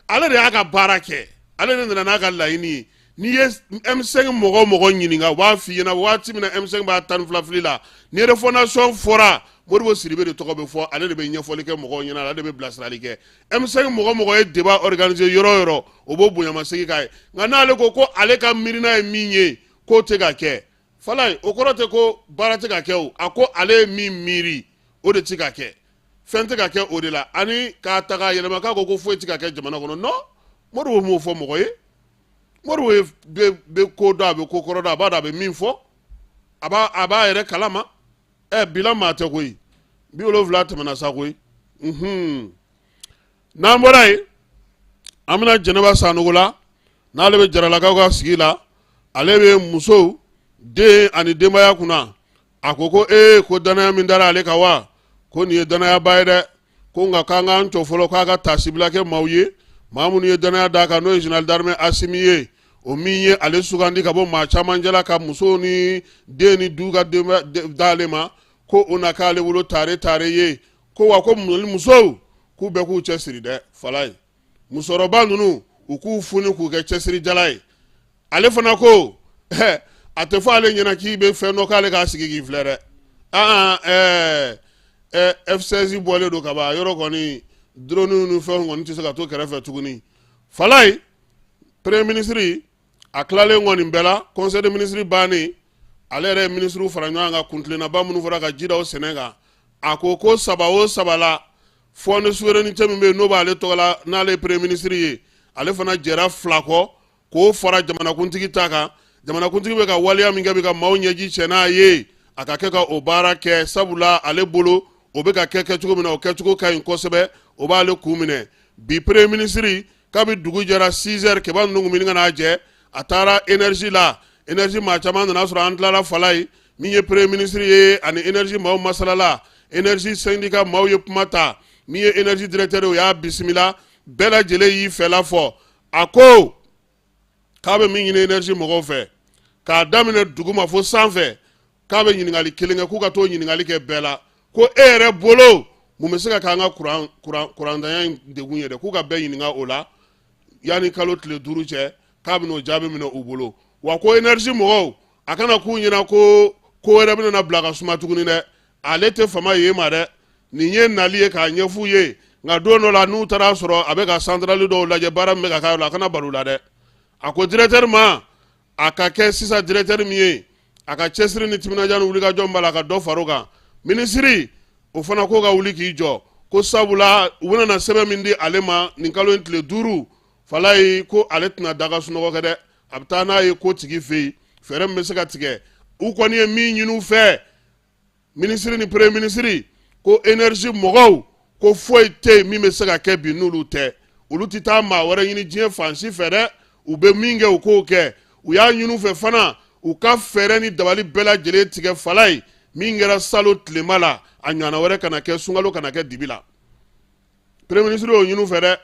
ale de y'a ka baara kɛ ale de nana n'a ka laɲini ye n'i ye M5 mɔgɔ o mɔgɔ ɲininka u b'a f'i ɲɛna waati min na M5 b'a tan ni fila fili la ni refondation fɔra Modibo Sidibe de tɔgɔ bɛ fɔ ale de bɛ ɲɛfɔli kɛ mɔgɔw ɲɛna ale de bɛ bilasirali kɛ M5 mɔgɔ o mɔgɔ ye débat organiser yɔrɔ o yɔrɔ o b'o bonyamasegin k'a ye nka n'ale ko ale ka miirina ye min ye k'o tɛ ka kɛ fala o kɔrɔ tɛ ko baara tɛ ka kɛ o a ko ale ye min miiri o de tɛ ka kɛ fɛn tɛ ka kɛ o de la ani k'a ta k'a yɛlɛma k'a ko foyi tɛ ka kɛ jamana kɔnɔ non Modibo m'o fɔ mɔgɔ ye Modibo bɛ ko dɔn a bɛ ko kɔrɔ dɔn a b'a dɔn a bɛ min fɔ a b'a yɛrɛ kalama bila maa tɛ koyi 70 tɛmɛna sa koyi n'an bɔra yen an bɛna Jɛnɛba Sanogo la n'ale bɛ jaralakaw ka sigi la ale bɛ musow den ani denbaya kunna a ko ko danaya min dara ale kan wa ko nin ye danayaba ye dɛ ko nka k'an k'an jɔ fɔlɔ k'a ka taasibila kɛ maaw ye maa minnu ye danaya d'a kan n'o ye général d'armée Asimi ye o min ye ale sugandi ka bɔ maa caman cɛla ka musow ni den ni du ka d'ale ma ko o na k'ale wolo tare ye ko wa ko musow k'u bɛɛ k'u cɛsiri dɛ fala ye musokɔrɔba ninnu u k'u funi k'u kɛ cɛsiri jala ye ale fana ko a tɛ fɔ ale ɲɛna k'i bɛ fɛn dɔ k'ale k'a sigi k'i filɛ dɛ F16 bɔlen don ka ban yɔrɔ kɔni drone ni fɛnw kɔni tɛ se ka to kɛrɛfɛ tuguni fala ye premier ministre a tilalen kɔni bɛɛ la conseil de ministre bannen ale yɛrɛ ye ministre fara ɲɔgɔn kan kuntilennaba minnu fɔra ka ji da o sɛnɛ kan a ko saba o saba la fond de souveraineté min bɛ yen n'o b'ale tɔgɔ la n'ale ye premier ministre ye ale fana jɛra 2 kɔ k'o fara jamanakuntigi ta kan jamanakuntigi bɛ ka waleya min kɛ bɛ ka maaw ɲɛji cɛ n'a ye a ka kɛ ka o baara kɛ sabula ale bolo o bɛ ka kɛ cogo min na o kɛcogo ka ɲi kosɛbɛ o b'ale kun minɛ bi premier ministre kabi dugu jɛra 6 heures kɛba ninnu min ka n'a jɛ a taara énergie la énergie maa caman nana sɔrɔ an tilala fala ye min ye premier ministre ye ani énergie maaw masalala énergie syndicat maaw ye kuma ta min ye énergie directeur o y'a bisimila bɛɛ lajɛlen y'i fɛla fɔ a ko k'a bɛ min ɲini énergie mɔgɔw fɛ k'a daminɛ duguma fo sanfɛ k'a bɛ ɲininkali kelen kɛ k'u ka t'o ɲininkali kɛ bɛɛ la ko e yɛrɛ bolo mun bɛ se ka k'an ka kurantanya in degun ye dɛ k'u ka bɛɛ ɲininka o la yanni kalo tile 5 cɛ k'a bɛ n'o jaabi minɛ u bolo wa ko énergie mɔgɔw a kana k'u ɲɛna ko wɛrɛ bɛna bila ka suma tuguni dɛ ale tɛ fama ye ma dɛ nin ye nali ye k'a ɲɛf'u ye nka don dɔ la n'u taara sɔrɔ a bɛ ka centrale dɔw lajɛ baara min bɛ ka k'a la a kana balo la dɛ a ko directeur ma a ka kɛ sisan directeur min ye a ka cɛsiri ni timinadiya ni wulikajɔ b'a la a ka dɔ fara o kan ministre o fana ko ka wuli k'i jɔ ko sabula u bɛna na sɛbɛn min di ale ma nin kalo in tile 5 fala ye ko ale tɛna daga sunɔgɔ kɛ dɛ a bɛ taa n'a ye ko tigi fɛ yen fɛɛrɛ min bɛ se ka tigɛ u kɔni ye min ɲini u fɛ ministre ni premier ministre ko énergie mɔgɔw ko foyi tɛ yen min bɛ se ka kɛ bi n'olu tɛ olu tɛ taa maa wɛrɛ ɲini diɲɛ fan si fɛ dɛ u bɛ min kɛ u k'o kɛ u y'a ɲini u fɛ fana u ka fɛɛrɛ ni dabali bɛɛ lajɛlen tigɛ fala ye min kɛra salo tilema la a ɲɔgɔnna wɛrɛ kana kɛ sunkalo kana kɛ dibi la premier ministre y'o ɲini u fɛ dɛ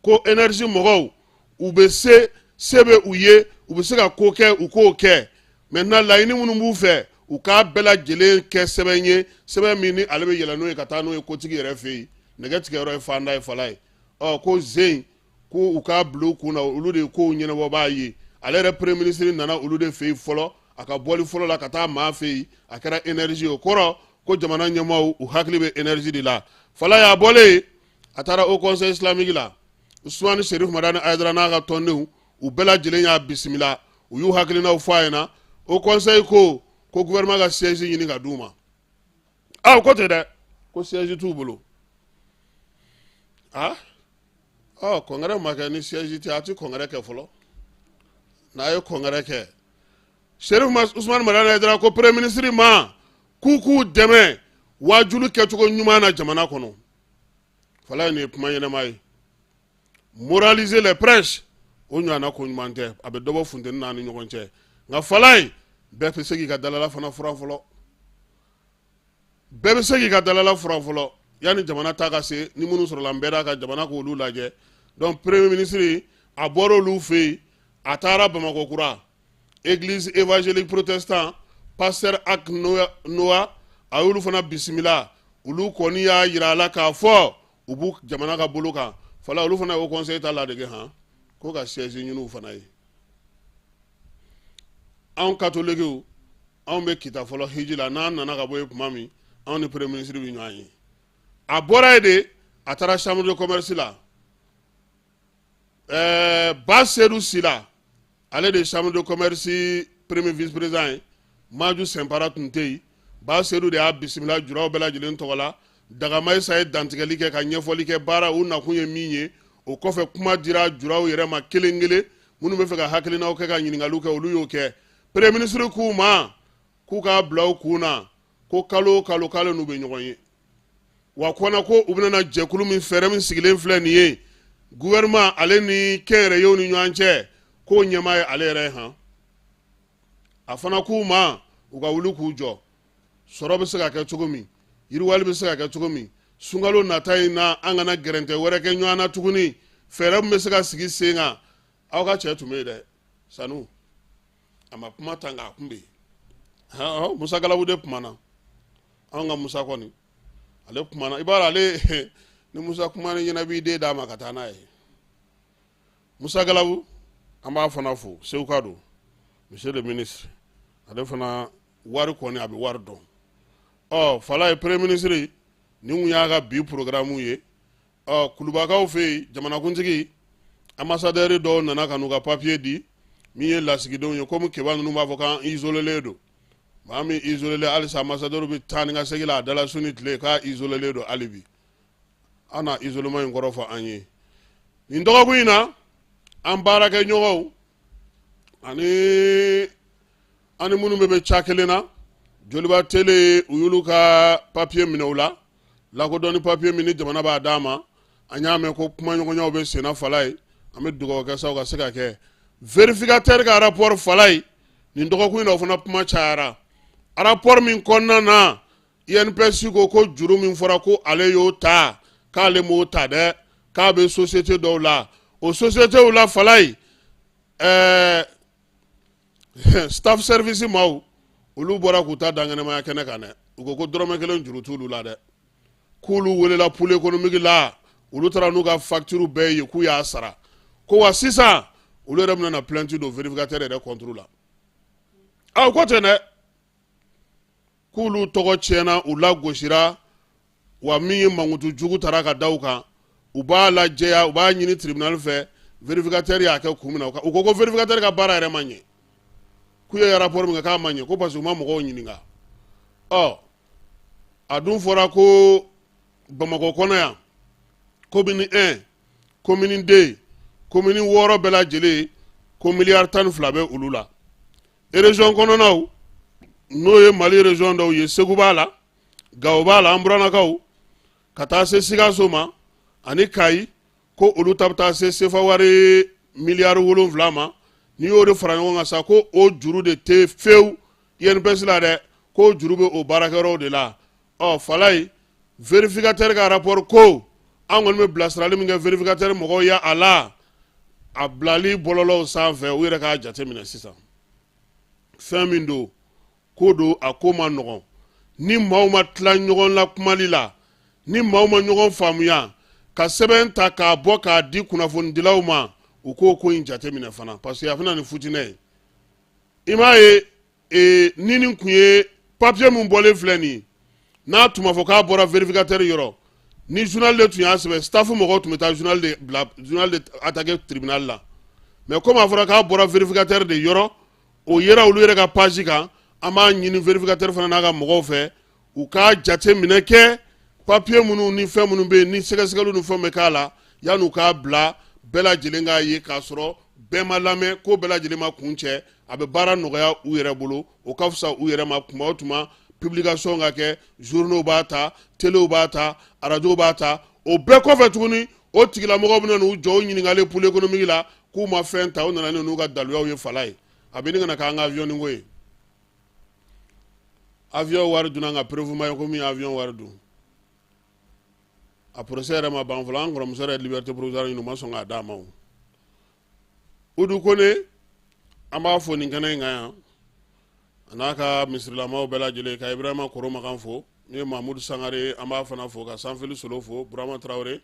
ko énergie mɔgɔw u bɛ se bɛ u ye u bɛ se ka ko kɛ u k'o kɛ maintenant laɲini minnu b'u fɛ u k'a bɛɛ lajɛlen kɛ sɛbɛn ye sɛbɛn min ni ale bɛ yɛlɛ n'o ye ka taa n'o ye kotigi yɛrɛ fɛ yen nɛgɛ tigɛyɔrɔ ye fanda ye fala ye ko zen ko u k'a bila u kun na olu de kow ɲɛnabɔ b'a ye ale yɛrɛ premier ministre nana olu de fɛ yen fɔlɔ a ka bɔli fɔlɔ la ka taa maa fɛ yen a kɛra énergie o kɔrɔ ko jamana ɲɛmaaw u hakili bɛ énergie de la fala y'a bɔlen a taara au conseil islamique la Usmani Sherif Madani Aidara n'a ka tɔndenw u bɛɛ lajɛlen y'a bisimila u y'u hakilinaw fɔ a ɲɛna au conseil ko gouvernement ka siège ɲini ka d'u ma o ko tɛ dɛ ko siège t'u bolo congrès ma kɛ ni siège tɛ a tɛ congrès kɛ fɔlɔ n'a ye congrès kɛ Sherif Usmani Madani Aidara ko premier ministre ma k'u dɛmɛ wajulu kɛcogo ɲuman na jamana kɔnɔ fala ye nin ye kuma ɲɛnama ye moraliser les prêches o ɲɔgɔnna ko ɲuman tɛ a bɛ dɔbɔ funteni n'a ni ɲɔgɔn cɛ nka fala ye bɛɛ bɛ se k'i ka dalala fana furan fɔlɔ bɛɛ bɛ se k'i ka dalala furan fɔlɔ yanni jamana ta ka se ni minnu sɔrɔla n bɛɛ da ka jamana k'olu lajɛ donc premier ministre a bɔra olu fɛ yen a taara Bamakɔ kura église évangélique protestant pasteur Ak Noa a y'olu fana bisimila olu kɔni y'a yira a la k'a fɔ u b'u jamana ka bolo kan fala olu fana y'o conseil ta ladege ko ka siège ɲini u fana ye anw catholiques anw bɛ kita fɔlɔ hiji la n'an nana ka bɔ yen tuma min anw ni premier ministre bɛ ɲɔgɔn ye a bɔra yen de a taara chambre de commerce la Ba Seydou Sila ale de chambre de commerce premier vice président ye Maju Sɛnpara tun tɛ yen Ba Seydou de y'a bisimila juraw bɛɛ lajɛlen tɔgɔ la Dagamasa ye dantigɛli kɛ ka ɲɛfɔli kɛ baara u nakun ye min ye o kɔfɛ kuma dira juraw yɛrɛ ma kelen kelen minnu bɛ fɛ ka hakilinaw kɛ ka ɲininkaliw kɛ olu y'o kɛ premier ministre k'u ma k'u k'a bila u kun na ko kalo o kalo k'ale n'u bɛ ɲɔgɔn ye wa kɔnna ko u bɛna jɛkulu min fɛɛrɛ min sigilen filɛ nin ye gouvernement ale ni kɛnyɛrɛyew ni ɲɔgɔn cɛ k'o ɲɛmaa ye ale yɛrɛ ye han a fana k'u ma u ka wuli k'u jɔ sɔrɔ bɛ se ka kɛ cogo min yiriwali bɛ se ka kɛ cogo min sunkalo nata in na an kana gɛrɛntɛ wɛrɛ kɛ ɲɔgɔn na tuguni fɛɛrɛ min bɛ se ka sigi sen kan aw ka cɛ tun bɛ yen dɛ sanu a ma kuma ta nka a kun bɛ yen Musa Galabu de kumana an ka Musa kɔni ale kumana i b'a dɔn ale ni Musa kumana ɲɛna b'i den d'a ma ka taa n'a ye Musa Galabu an b'a fana fo Segu don monsieur le ministre ale fana wari kɔni a bɛ wari dɔn Fala ye premier ministre ni kun y'a ka bi programme ye Kulubakaw fɛ yen jamanakuntigi ambassadeur dɔw nana ka n'u ka papier di min ye lasigidenw ye komi keba ninnu b'a fɔ k'an isolé don maa min isolé halisa ambassadeur bɛ taa ni ka segin la a dala su ni tile k'a isolé don hali bi an na isolement in kɔrɔ fɔ an ye nin dɔgɔkun in na an baarakɛ ɲɔgɔnw ani minnu bɛ ca kelen na Joliba Tele u y'olu ka papier minɛ u la lakodɔnni papier min ni jamana b'a d'a ma an y'a mɛn ko kumaɲɔgɔnyaw bɛ senna Fala ye an bɛ dugawu kɛ sa u ka se ka kɛ vérificateur ka rapport Fala ye nin dɔgɔkun in na o fana kuma cayara rapport min kɔnɔna na INPS ko juru min fɔra ko ale y'o ta k'ale m'o ta dɛ k'a bɛ société dɔw la o sociétéw la Fala ye staff service maaw olu bɔra k'u ta danganamaya kɛnɛ kan dɛ u ko dɔrɔmɛ kelen juru t'olu la dɛ k'olu welela pôle économique la olu taara n'u ka facture bɛɛ ye k'u y'a sara ko wa sisan olu yɛrɛ bɛna plainte don vérificateur yɛrɛ contre la o ko ten dɛ k'olu tɔgɔ tiɲɛna u lagosira wa min ye mankutu jugu taara ka da u kan u b'a lajɛya u b'a ɲini tribunal fɛ vérificateur y'a kɛ kun min na u ko vérificateur ka baara yɛrɛ ma ɲɛ k'u ye rapport min kɛ k'a ma ɲɛ ko parce que u ma mɔgɔw ɲininka a dun fɔra ko Bamakɔ kɔnɔ yan commune 1 commune 2 commune 6 bɛɛ lajɛlen ko miliyari 12 bɛ olu la région kɔnɔnaw n'o ye Mali région dɔw ye Segu b'a la Gawo b'a la an buranakaw ka taa se Sikaso ma ani Kayi ko olu ta bɛ taa se sefa wari miliyari 7 ma n'i y'o de fara ɲɔgɔn kan sa ko o juru de tɛ fewu INPS la dɛ ko juru bɛ o baarakɛyɔrɔw de la Fala ye vérificateur ka rapport ko an kɔni bɛ bilasirali min kɛ vérificateur mɔgɔw ye a la a bilali bɔlɔlɔw sanfɛ u yɛrɛ k'a jateminɛ sisan fɛn min don ko don a ko ma nɔgɔn ni maaw ma tila ɲɔgɔn la kumali la ni maaw ma ɲɔgɔn faamuya ka sɛbɛn ta k'a bɔ k'a di kunnafonidilaw ma u k'o ko in jateminɛ fana parce que a bɛna ni futinɛ ye i m'a ye ni nin kun ye papier min bɔlen filɛ nin ye n'a tun ma fɔ k'a bɔra vérificateur yɔrɔ ni journal de tun y'a sɛbɛn staff mɔgɔw tun bɛ taa journal de attaquer tribunal la mais comme a fɔra k'a bɔra vérificateur de yɔrɔ o yera olu yɛrɛ ka page kan an b'a ɲini vérificateur fana n'a ka mɔgɔw fɛ u k'a jateminɛ kɛ papier minnu ni fɛn minnu bɛ yen ni sɛgɛsɛgɛliw ni fɛn bɛ k'a la yan'u k'a bila bɛɛ lajɛlen k'a ye k'a sɔrɔ bɛɛ ma lamɛn ko bɛɛ lajɛlen ma kun cɛ a bɛ baara nɔgɔya u yɛrɛ bolo o ka fisa u yɛrɛ ma tuma o tuma publication ka kɛ journaux b'a ta téléw b'a ta radio b'a ta o bɛɛ kɔfɛ tuguni o tigilamɔgɔw bɛna n'u jɔ u ɲininkali pôle économique la k'u ma fɛn ta u nana n'u ka daluyaw ye Fala ye a bɛ nin kana k'an ka avion ni ko ye avion wari dunna nka preuve ma ye ko min ye avion wari dun a procès yɛrɛ ma ban fɔlɔ an kɔrɔmuso yɛrɛ liberté provisoire ɲini u ma sɔn k'a d'a ma o Udu Kone an b'a fɔ nin kɛnɛ in kan yan a n'a ka misirilamaw bɛɛ lajɛlen ka Ibrahima Koromakan fo ni ye Mahamudu Sangare an b'a fana fo ka Sanfili Solo fo Burama Traoré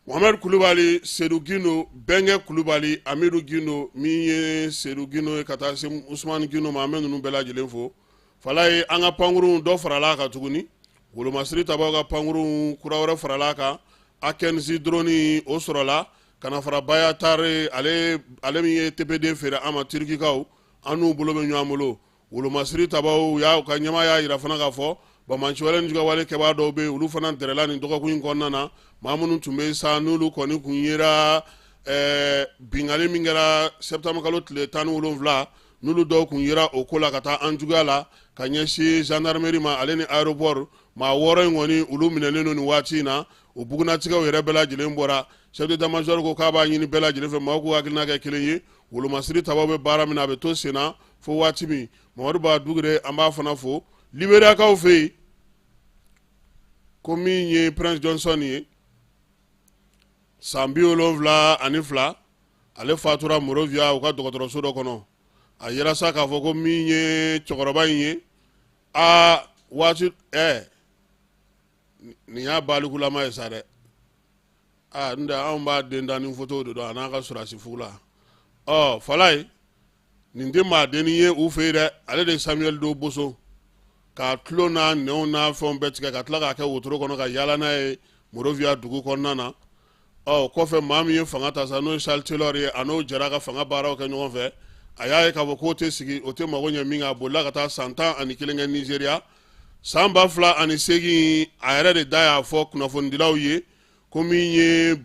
Mohamed Kulubali Seydou Guindo Bɛnkɛ Kulubali Amidu Guindo min ye Seydou Guindo ye ka taa se Usmani Guindo ma an bɛ ninnu bɛɛ lajɛlen fo Fala ye an ka pankurun dɔ farala kan tuguni Wolomasiri Tabaw ka pankurun kura wɛrɛ farala kan Akenzi Droni o sɔrɔla ka na fara Baya Tare ale min ye TPD feere an ma Turkikaw an n'u bolo bɛ ɲɔgɔn bolo Wolomasiri Tabaw u ka ɲɛmaa y'a jira fana k'a fɔ Bamanci wɛrɛ ni wale kɛbaa dɔw bɛ yen olu fana dɛrɛla nin dɔgɔkun in kɔnɔna na maa minnu tun bɛ sa n'olu kɔni kun yera bingali min kɛra septembre kalo tile 17 n'olu dɔw kun yira o ko la ka taa an juguya la ka ɲɛsi gendarmerie ma ale ni aéroport maa 6 in kɔni olu minɛlen don nin waati in na o bugunatigɛw yɛrɛ bɛɛ lajɛlen bɔra chef d'état-major ko k'a b'a ɲini bɛɛ lajɛlen fɛ maaw k'u hakilina kɛ kelen ye wolomasiri tabaw bɛ baara min na a bɛ to sen na fo waati min Mamadu Ba Dugure an b'a fana fo Liberiakaw fɛ yen ko min ye Prince Johnson ye san 72 ale fatura Monrovia u ka dɔgɔtɔrɔso dɔ kɔnɔ a yera sa k'a fɔ ko min ye cɛkɔrɔba in ye waati nin y'a balikulama ye sa dɛ n tɛ anw b'a den da ni photo de dɔn a n'a ka surasi fu la fala ye nin tɛ maa denni ye u fɛ yen dɛ ale de Samuel Do Boso k'a tulo n'a nɛnw n'a fɛnw bɛɛ tigɛ ka tila k'a kɛ wotoro kɔnɔ ka yaala n'a ye Monrovia dugu kɔnɔna na kɔfɛ maa min ye fanga ta sa n'o ye Charles Taylor ye a n'o jɛra ka fanga baaraw kɛ ɲɔgɔn fɛ a y'a ye k'a fɔ k'o tɛ sigi o tɛ mago ɲɛ min kan a bolila ka taa san 11 kɛ Nigeria san 2008 a yɛrɛ de da y'a fɔ kunnafonidilaw ye ko min ye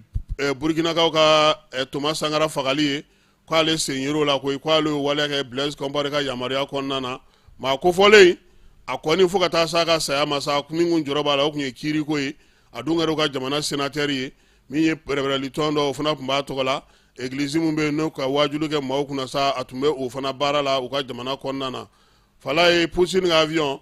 Burkinakaw ka Thomas Sankara fagali ye k'ale sen yer'o la koyi k'ale ye waleya kɛ Blaise Compaoré ka yamaruya kɔnɔna na maa kofɔlen a kɔni fo ka taa s'a ka saya ma sa min kun jɔrɔ b'a la o kun ye kiiri ko ye a dun kɛra u ka jamana sénateur ye min ye pɛrɛpɛrɛli tɔn dɔ o fana tun b'a tɔgɔ la église min bɛ yen n'o ka wajulu kɛ maaw kunna sa a tun bɛ o fana baara la u ka jamana kɔnɔna na fala ye Poutine ka avion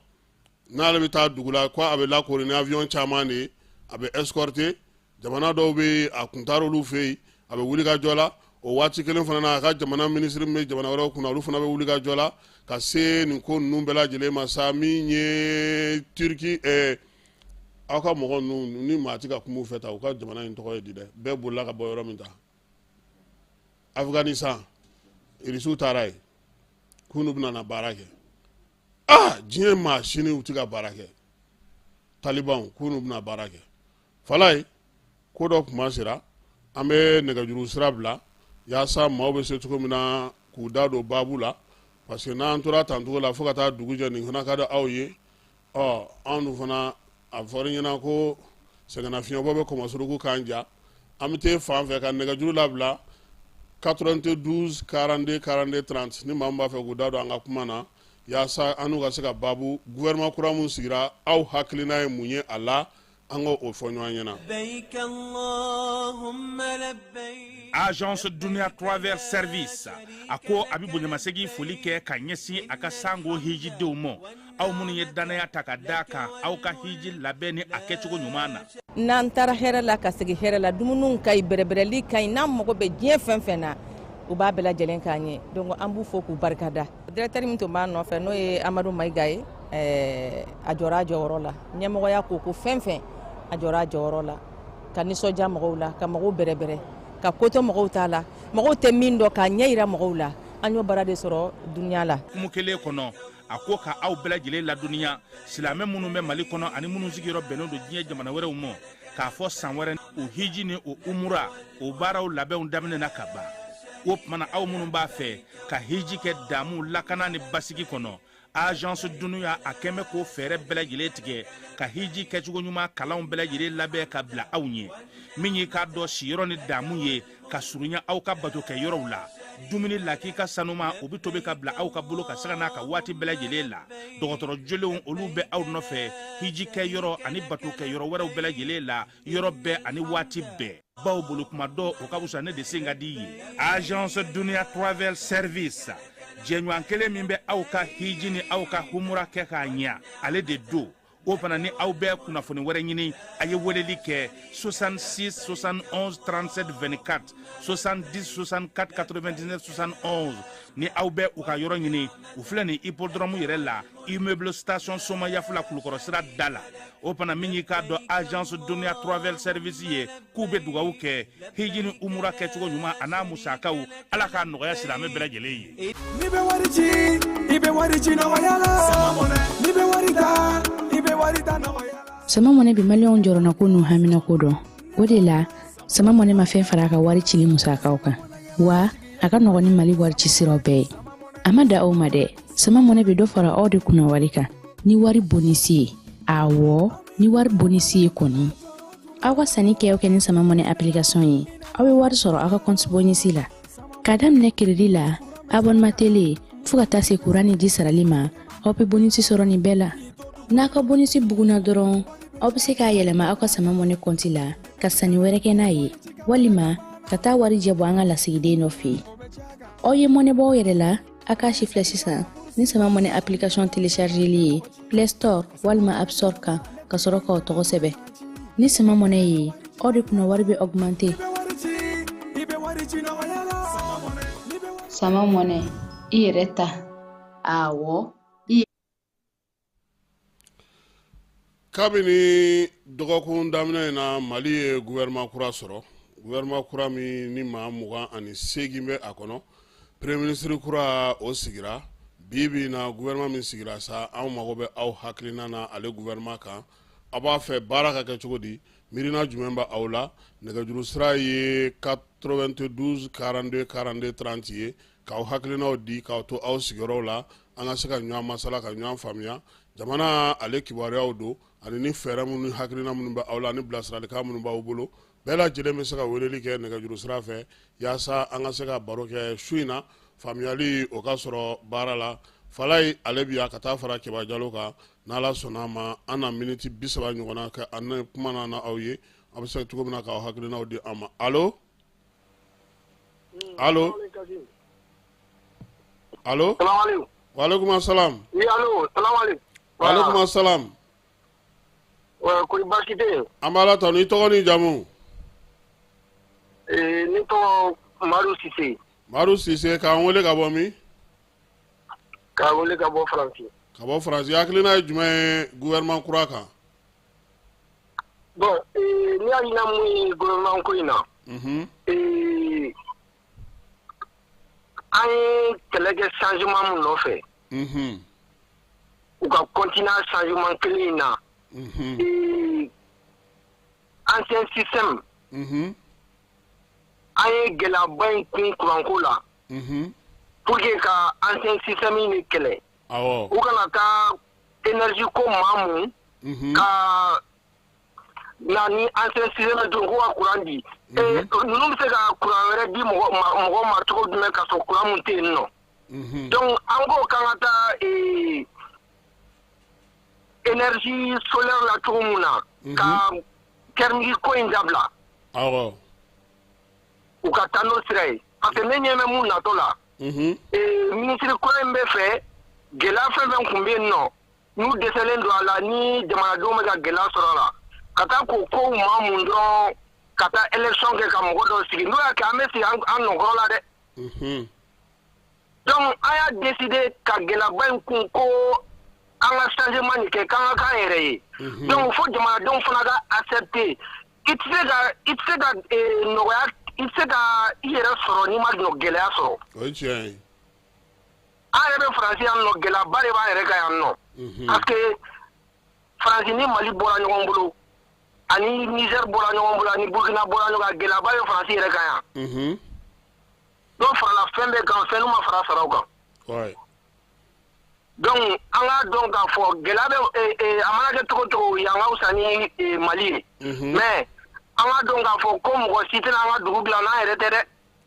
n'ale bɛ taa dugu la ko a bɛ lakori ni avion caman de ye a bɛ escorter jamana dɔw bɛ a kun taara olu fɛ yen a bɛ wuli ka jɔ la o waati kelen fana na a ka jamana ministre min bɛ jamana wɛrɛw kunna olu fana bɛ wuli ka jɔ la ka se nin ko ninnu bɛɛ lajɛlen ma sa min ye Turki aw ka mɔgɔ ninnu ni maa tɛ ka kuma u fɛ ta u ka jamana in tɔgɔ ye di dɛ bɛɛ bolila ka bɔ yɔrɔ min ta Afghanistan irisiw taara yen k'u n'u bɛna na baara kɛ diɲɛ maa sini u tɛ ka baara kɛ Taliban k'u n'u bɛna baara kɛ fala ye ko dɔ kuma sera an bɛ nɛgɛjuru sira bila yaasa maaw bɛ se cogo min na k'u da don baabu la parce que n'an tora tancogo la fo ka taa dugu jɛ nin fana ka di aw ye anw dun fana a fɔra ɲɛna ko sɛgɛnnafiɲɛbɔ bɛ kɔmɔsuruku k'an ja an bɛ taa fan fɛ ka nɛgɛjuru labila 92 42 42 30 ni maa min b'a fɛ k'u da don an ka kuma na yaasa an n'u ka se ka baabu gouvernement kura mun sigira aw hakilina ye mun ye a la an ka o fɔ ɲɔgɔn ɲɛna. Agence Dunia Travel Service a ko a bɛ bonyamasegin foli kɛ ka ɲɛsin a ka sango hijidenw ma aw minnu ye danaya ta ka d'a kan aw ka hiji labɛn ni a kɛcogo ɲuman na. N'an taara hɛrɛ la ka segin hɛrɛ la dumuniw ka ɲi bɛrɛbɛrɛli ka ɲi n'an mago bɛ diɲɛ fɛn fɛn na u b'a bɛɛ lajɛlen k'an ye donc an b'u fo k'u barikada. Directeur min tun b'a nɔfɛ n'o ye Amadu Mayiga ye a jɔra a jɔyɔrɔ la ɲɛmɔgɔya ko fɛn fɛn a jɔra a jɔyɔrɔ la ka nisɔndiya mɔgɔw la ka mɔgɔw bɛrɛbɛrɛ ka koto mɔgɔw t'a la mɔgɔw tɛ min dɔn k'a ɲɛ yira mɔgɔw la an y'o baara de sɔrɔ duniya la. Kumu kelen kɔnɔ a ko ka aw bɛɛ lajɛlen ladɔnniya silamɛ minnu bɛ Mali kɔnɔ ani minnu sigiyɔrɔ bɛnnen don diɲɛ jamana wɛrɛw ma k'a fɔ san wɛrɛ o hiji ni o umura o baaraw labɛnw daminɛna ka ban o tumana aw minnu b'a fɛ ka hiji kɛ damu lakana ni basigi kɔnɔ Agence Dunuya a kɛmɛ ko fɛɛrɛ bɛɛ lajɛlen tigɛ ka hiji kɛcogo ɲuman kalanw bɛɛ lajɛlen labɛn ka bila aw ɲɛ min ye k'a dɔn siyɔrɔ ni damu ye ka surunya aw ka bato kɛ yɔrɔw la dumuni lak'i ka sanuma o bɛ tobi ka bila aw ka bolo ka se ka n'a ka waati bɛɛ lajɛlen la dɔgɔtɔrɔ jolenw olu bɛ aw nɔfɛ hiji kɛ yɔrɔ ani bato kɛ yɔrɔ wɛrɛw bɛɛ lajɛlen la yɔrɔ bɛɛ ani waati bɛɛ baw bolo kuma dɔ o ka fusa ne de sen ka di ye. Agence Dunia Travel Service jɛɲɔgɔn kelen min bɛ aw ka hiji ni aw ka humura kɛ k'a ɲɛ ale de do o fana ni aw bɛ kunnafoni wɛrɛ ɲini a ye weleli kɛ 66 71 37 24 70 64 99 71 ni aw bɛ u ka yɔrɔ ɲini u filɛ ni hippodrome yɛrɛ la immeuble station Soma Yafula Kulukɔrɔ sira da la o fana min y'i k'a dɔn Agence Dunia Travel Service ye k'u bɛ dugawu kɛ hiji ni umura kɛcogo ɲuman a n'a musakaw ala k'a nɔgɔya silamɛ bɛɛ lajɛlen ye. Ni bɛ wari ci i bɛ wari ci nɔgɔya la ni bɛ wari ta i bɛ wari ta nɔgɔya la. Sama mɔnɛ bi maliyɛnw jɔrɔna ko n'u hamina ko dɔn o de la sama mɔnɛ ma fɛn fara a ka wari cili musakaw kan wa a ka nɔgɔ ni Mali wari ci siraw bɛɛ ye a ma da aw ma dɛ sama mɔnɛ bɛ dɔ fara aw de kunna wari kan ni wari bonisi ye awɔ ni wari bonisi ye kɔni aw ka sanni kɛ ni sama mɔnɛ application ye aw bɛ wari sɔrɔ aw ka compte bonisi la ka daminɛ crédit la abonnement télé fo ka taa se kuran ni ji sarali ma aw bɛ bonisi sɔrɔ nin bɛɛ la n'a ka bonisi buguna dɔrɔn aw bɛ se k'a yɛlɛma aw ka sama mɔnɛ kɔnti la ka sanni wɛrɛ kɛ n'a ye walima ka taa wari jɛ bɔ an ka lasigiden nɔfɛ aw ye mɔnɛ bɔ aw yɛrɛ la a k'a si filɛ sisan ni sama mɔnɛ application téléchargeli ye Play Store walima App Store kan ka sɔrɔ k'aw tɔgɔ sɛbɛ ni sama mɔnɛ ye aw de kunna wari bɛ augmenter sama mɔnɛ i yɛrɛ ta awɔ kabini dɔgɔkun daminɛ na Mali ye gouvernement kura sɔrɔ gouvernement kura min ni maa 28 bɛ a kɔnɔ premier ministre kura o sigira bibi na gouvernement min sigira sa anw mago bɛ aw hakilina na ale gouvernement kan a b'a fɛ baara ka kɛ cogo di mirina jumɛn bɛ aw la nɛgɛjuru sira ye 92 42 42 30 ye k'aw hakilinaw di k'aw to aw sigiyɔrɔw la an ka se ka ɲɔgɔn masala ka ɲɔgɔn faamuya jamana ale kibaruyaw don ani ni fɛɛrɛ minnu hakilina minnu bɛ aw la ni bilasiralikan minnu b'aw bolo bɛɛ lajɛlen bɛ se ka weleli kɛ nɛgɛjuru sira fɛ yaasa an ka se ka baro kɛ su in na faamuyali o ka sɔrɔ baara la Falaye ale bi ya ka taa fara Keba Jalo kan n'Ala sɔnna ma an na miniti 30 ɲɔgɔnna kɛ an na kuma na aw ye a bɛ se cogo min na k'aw hakilinaw di an ma allo allo allo waaleykum assalam allo salaamaaleykum waaleykum assalam kori baasi tɛ yen an b'a la ta ni tɔgɔ ni jamu ne tɔgɔ Madu Sise Madu Sise k'an wele ka bɔ min k'a wele ka bɔ Faransi ka bɔ Faransi hakilina ye jumɛn ye gouvernement kura kan bon ni hakilina mun ye gouvernement ko in na an ye kɛlɛ kɛ changement mun nɔfɛ u ka continuer changement kelen in na ancien système an ye gɛlɛyaba in kun kuranko la pour que ka ancien système in kɛlɛ u kana taa énergie ko maa mun ka na ni ancien système dun ko ka kuran di ninnu bɛ se ka kuran wɛrɛ di mɔgɔ ma cogo jumɛn ka sɔrɔ kuran mun tɛ yen nɔ donc an ko k'an ka taa énergie solaire la cogo mun na ka thermique ko in dabila u ka taa n'o sira ye parce que ne ɲɛ bɛ mun natɔ la ministre kura in bɛ fɛ gɛlɛya fɛn fɛn tun bɛ yen nɔ n'u dɛsɛlen don a la ni jamanadenw bɛ ka gɛlɛya sɔrɔ a la ka taa k'o kow maa mun dɔrɔn ka taa élection kɛ ka mɔgɔ dɔw sigi n'o y'a kɛ an bɛ sigi an nɔkɔrɔ la dɛ donc an y'a décider ka gɛlɛyaba in kun ko an ka changement nin kɛ k'an ka k'an yɛrɛ ye donc fo jamanadenw fana ka accepter i tɛ se ka nɔgɔya i tɛ se ka i yɛrɛ sɔrɔ n'i ma gɛlɛya sɔrɔ o ye tiɲɛ ye an yɛrɛ bɛ Faransi yan nɔ gɛlɛyaba de b'an yɛrɛ kan yan nɔ parce que Faransi ni Mali bɔra ɲɔgɔn bolo ani Niger bɔra ɲɔgɔn bolo ani Burkina bɔra ɲɔgɔn kan gɛlɛyaba bɛ Faransi yɛrɛ kan yan n'o farala fɛn bɛɛ kan fɛn n'u ma fara saraw kan donc an k'a dɔn k'a fɔ gɛlɛya bɛ a mana kɛ cogo cogo yan ka fisa ni Mali ye mais an k'a dɔn k'a fɔ ko mɔgɔ si tɛna an ka dugu dilan n'an yɛrɛ tɛ dɛ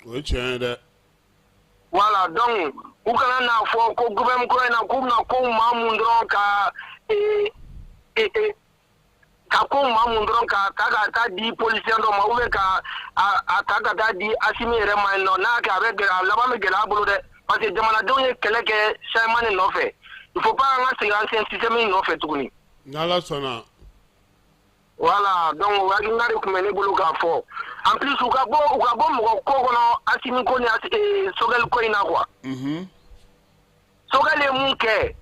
o ye tiɲɛ ye dɛ voilà donc u kana n'a fɔ ko gouvernement kura in na k'u bɛna ko maa mun dɔrɔn ka ka ko maa mun dɔrɔn ka ta ka taa di policier dɔ ma ou bien ka a ta ka taa di Asimi yɛrɛ ma yen nɔ n'a kɛ a bɛ gɛlɛya a laban bɛ gɛlɛya a bolo dɛ parce que jamanadenw ye kɛlɛ kɛ changement nin nɔfɛ il faut pas an ka segin ancien système in nɔfɛ tuguni n'Ala sɔnna voilà donc o hakilina de tun bɛ ne bolo k'a fɔ en plus u ka bɔ mɔgɔ ko kɔnɔ Asimi ko ni Sogɛl ko in na quoi Sogɛl ye mun kɛ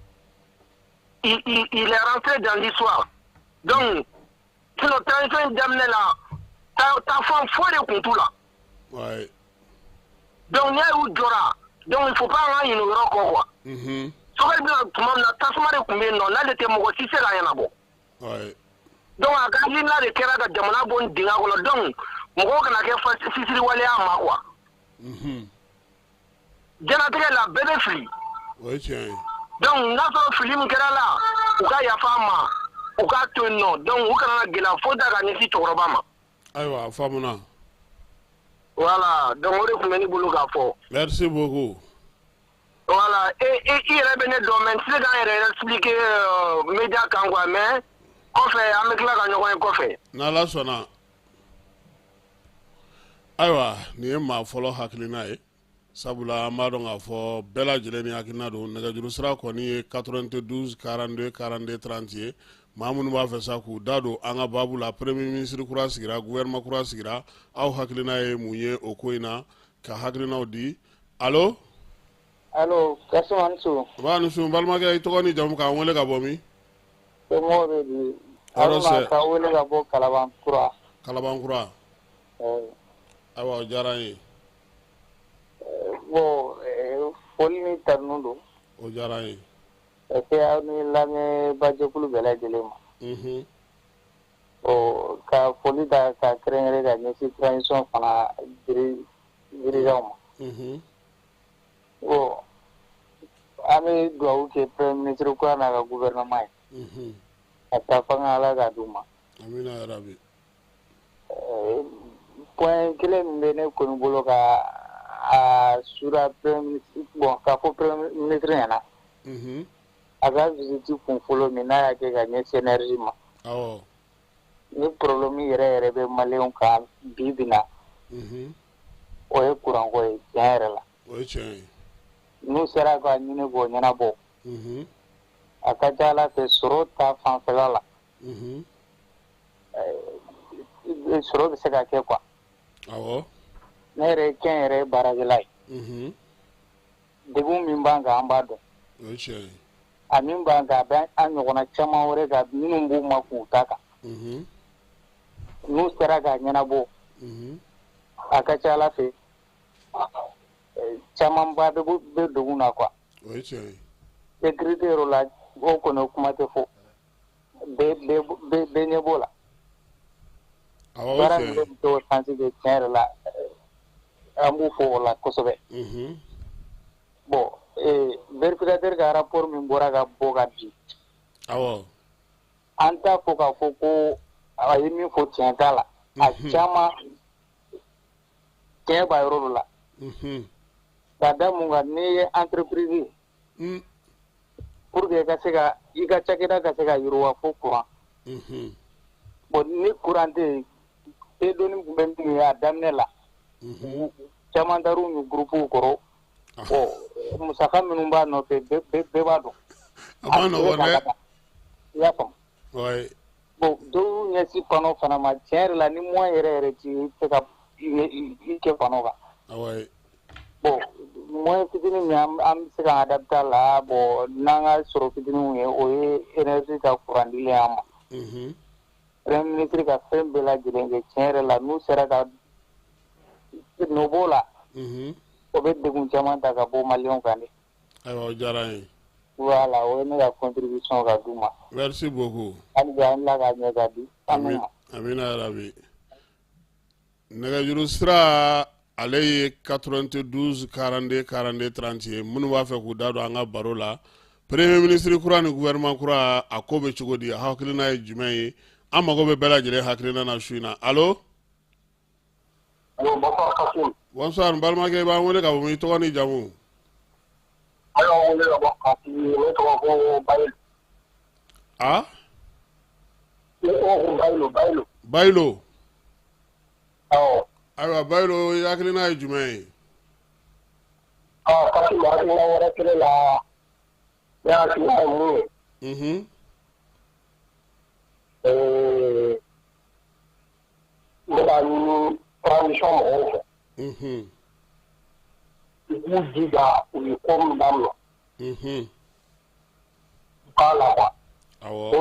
il est rentré dans l'histoire donc sinon transition in daminɛ la taafan foyi de tun t'u la donc n'i y'u jɔra donc il faut pas an ka ɲinɛ o yɔrɔ kɔ quoi Sogɛl bɛna tuma min na tasuma de tun bɛ yen nɔ n'ale tɛ mɔgɔ si se k'a ɲɛnabɔ donc a ka hakilina de kɛra ka jamana bɔ nin dingɛ kɔnɔ donc mɔgɔw kana kɛ fitiriwaleya ma quoi diɲɛlatigɛ la bɛɛ bɛ fili o ye tiɲɛ ye donc n'a sɔrɔ fili min kɛra la u ka yafa an ma u k'a to yen nɔ donc u kana gɛlɛya foyi ta ka ɲɛsin cɛkɔrɔba ma ayiwa a faamuna voilà donc o de tun bɛ ne bolo k'a fɔ merci beaucoup Voilà, et il y a un domaine, c'est quand il expliqué média quand quoi, mais on fait avec la gagne qu'on fait. N'ala sona. Aywa, ni ma follow hakilina e. Sabula amado nga fo bela jeleni hakilina do nagajuru sira ko ni 92 42 42 30 Mamoun ba fe sa ku dado anga babu la premier ministre kura sigira gouvernement kura sigira aw hakilina e munye okoina ka hakilina odi. Allo? Allo, Kasman Su. Ba nu su balma ke to ni jam ka wole ka bomi. Ko mo be di. Aro se ka wole ka bo Kalaban Kura. Kalaban Kura. Awa jarani. Bo foli ni tarnudo. O jarani. E ke ani lame bajekulu bela jelema. O ka foli da ka krengere ga nyesi transition fana dirigeant. O ami do ke premier ministre ko na ga gouvernement. Ata fanga ala ga duma. Amina ya rabbi. Point kelen bene ko bolo ka a sura premier ministre bon ka fo premier ministre yana. Aga visite kun folo mina ya ke ga nye synergie ma. Awo. Ni problème yere be maleon ka bibina. O e kuran ko e yere la. O che. Nu sera ka nyine go nyana bo. Akajala te surota fansala. Suro se ka ke kwa. Awo. Nere kenere baragilai. Debu mimbanga ambado. O che. Amin banga ban anyogona chama wore ga minumbu makutaka. Nu sera ga nyana bo. Akachala fe. Chama mbado be duguna kwa. O che. Sécurité rola go kono kuma te fo. Be nyebola. Awo Bara che. to sansi de tiere la ambu fo la kosobe. Bo vérificateur ga rapport min bora ga boga bi. Awo. Anta fo ka fo ko ayi min fo tientala. A chama ke ba yoro la. Dada munga ni entreprise. Pour que ka se ka i ka chakira ka se ka yoro fo courant. Bon ni courant te doni bembi ya damne la. Chama daru ni groupe ko oh musaka minnu b'a nɔfɛ bɛɛ b'a dɔn. A ma nɔgɔn dɛ. I y'a faamu. Oui. Bon dɔw ɲɛsi panneau fana ma tiɲɛ yɛrɛ la ni moyen yɛrɛ ti i tɛ ka i kɛ panneau kan. Oui. Bon moyen fitinin min an bɛ se ka adapter a la bon n'an ka sɔrɔ fitininw ye o ye énergie ka courant dili an ma. Premier ministre ka fɛn bɛɛ lajɛlen kɛ tiɲɛ yɛrɛ la n'u sera ka nɔ b'o la. O bɛ degun caman ta ka bɔ maliyɛnw kan de. Ayiwa o diyara n ye. Voilà o ye ne ka contribution ka d'u ma. Merci beaucoup. Hali bi an tila k'a ɲɛ ka di. Amina yarabi. Nɛgɛjuru sira ale ye 92 42 42 30 ye minnu b'a fɛ k'u da don an ka baro la premier ministre kura ni gouvernement kura a ko bɛ cogo di a hakilina ye jumɛn ye an mago bɛ bɛɛ lajɛlen hakilina na su in na allo. Bonsoir Kassim. Bonsoir n balimakɛ i b'an wele ka bɔ i tɔgɔ ni jamu. A y'an wele ka bɔ Kati ne tɔgɔ ko Bayilo. A. Ne tɔgɔ ko Bayilo Bayilo. Bayilo. Awɔ. Ayiwa Bayilo i hakilina ye jumɛn ye. Kassim hakilina wɛrɛ kelen la ne hakilina ye mun ye. Ne b'a ɲini transition mɔgɔw fɛ. U k'u jija u ye ko min daminɛ. U k'a la kuwa. Awɔ. O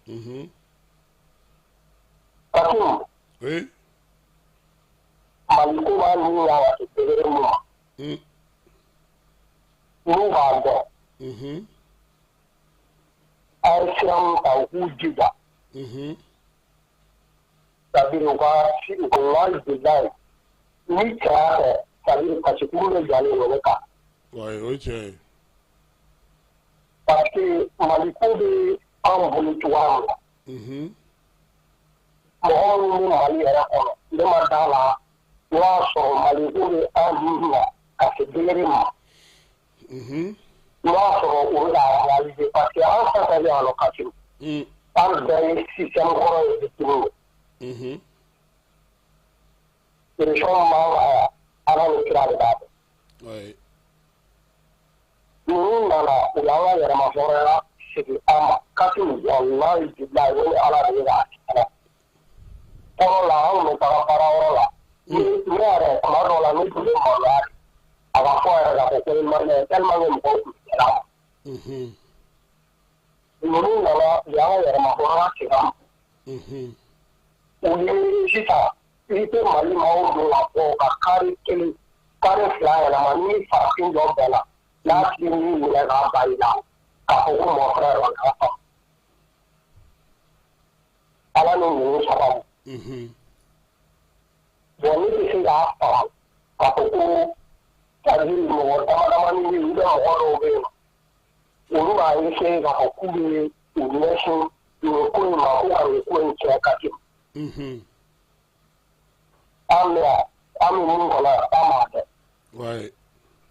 ye mun ye. Kassim. Oui. Mali ko b'a ɲini ka se degré min ma. N'u b'a dɔn. A ye sira min ta u k'u jija. C'est-à-dire u ka jija ye. Ni cɛya fɛ c'est-à-dire kasikuru bɛ jalen don ne kan. Oui o ye tiɲɛ ye. Parce que Mali ko bɛ anw bolo cogoya min na. Mɔgɔ minnu bɛ Mali yɛrɛ kɔnɔ ne ma d'a la n'o y'a sɔrɔ Mali ko bɛ anw ni na ka se degré ma. n'a sɔrɔ o bɛ ka réaliser parce que an fɛn fɛn bɛ yan nɔ Kasimu an bɛɛ ye système kɔrɔ ye victime ye solution man ka ala ni kira de b'a dɔn ninnu nana u y'an ka yɛrɛmahɔrɔnya segin an ma Kasimu walahi bilahi o ni ala de bɛ k'a kɛnɛ fɔlɔ la an kun bɛ taga baarayɔrɔ la ne yɛrɛ tuma dɔw la ne tun bɛ maloya a ka fɔ yɛrɛ k'a fɔ ko ni maliyɛn tellement que mɔgɔw tun kɛra ma ninnu nana u y'an ka yɛrɛmahɔrɔnya segin an ma u ye sisan i tɛ Mali maaw don ka fɔ ka kari kelen kari fila yɛlɛma ni farafin dɔ bɛnna n'a tigi min minɛ k'a ba i la k'a fɔ ko mon frère wa k'a faamu ala ni ninnu sababu bon ne tɛ se k'a faamu k'a fɔ ko c'est-à-dire mɔgɔ damadamani bɛ yen mɔgɔ dɔw bɛ yen olu b'a essayer k'a fɔ k'u bɛ u ɲɛsin nin ko in ma ko ka nin ko in cɛ ka tɛmɛ an bɛ min kɔnɔ an b'a kɛ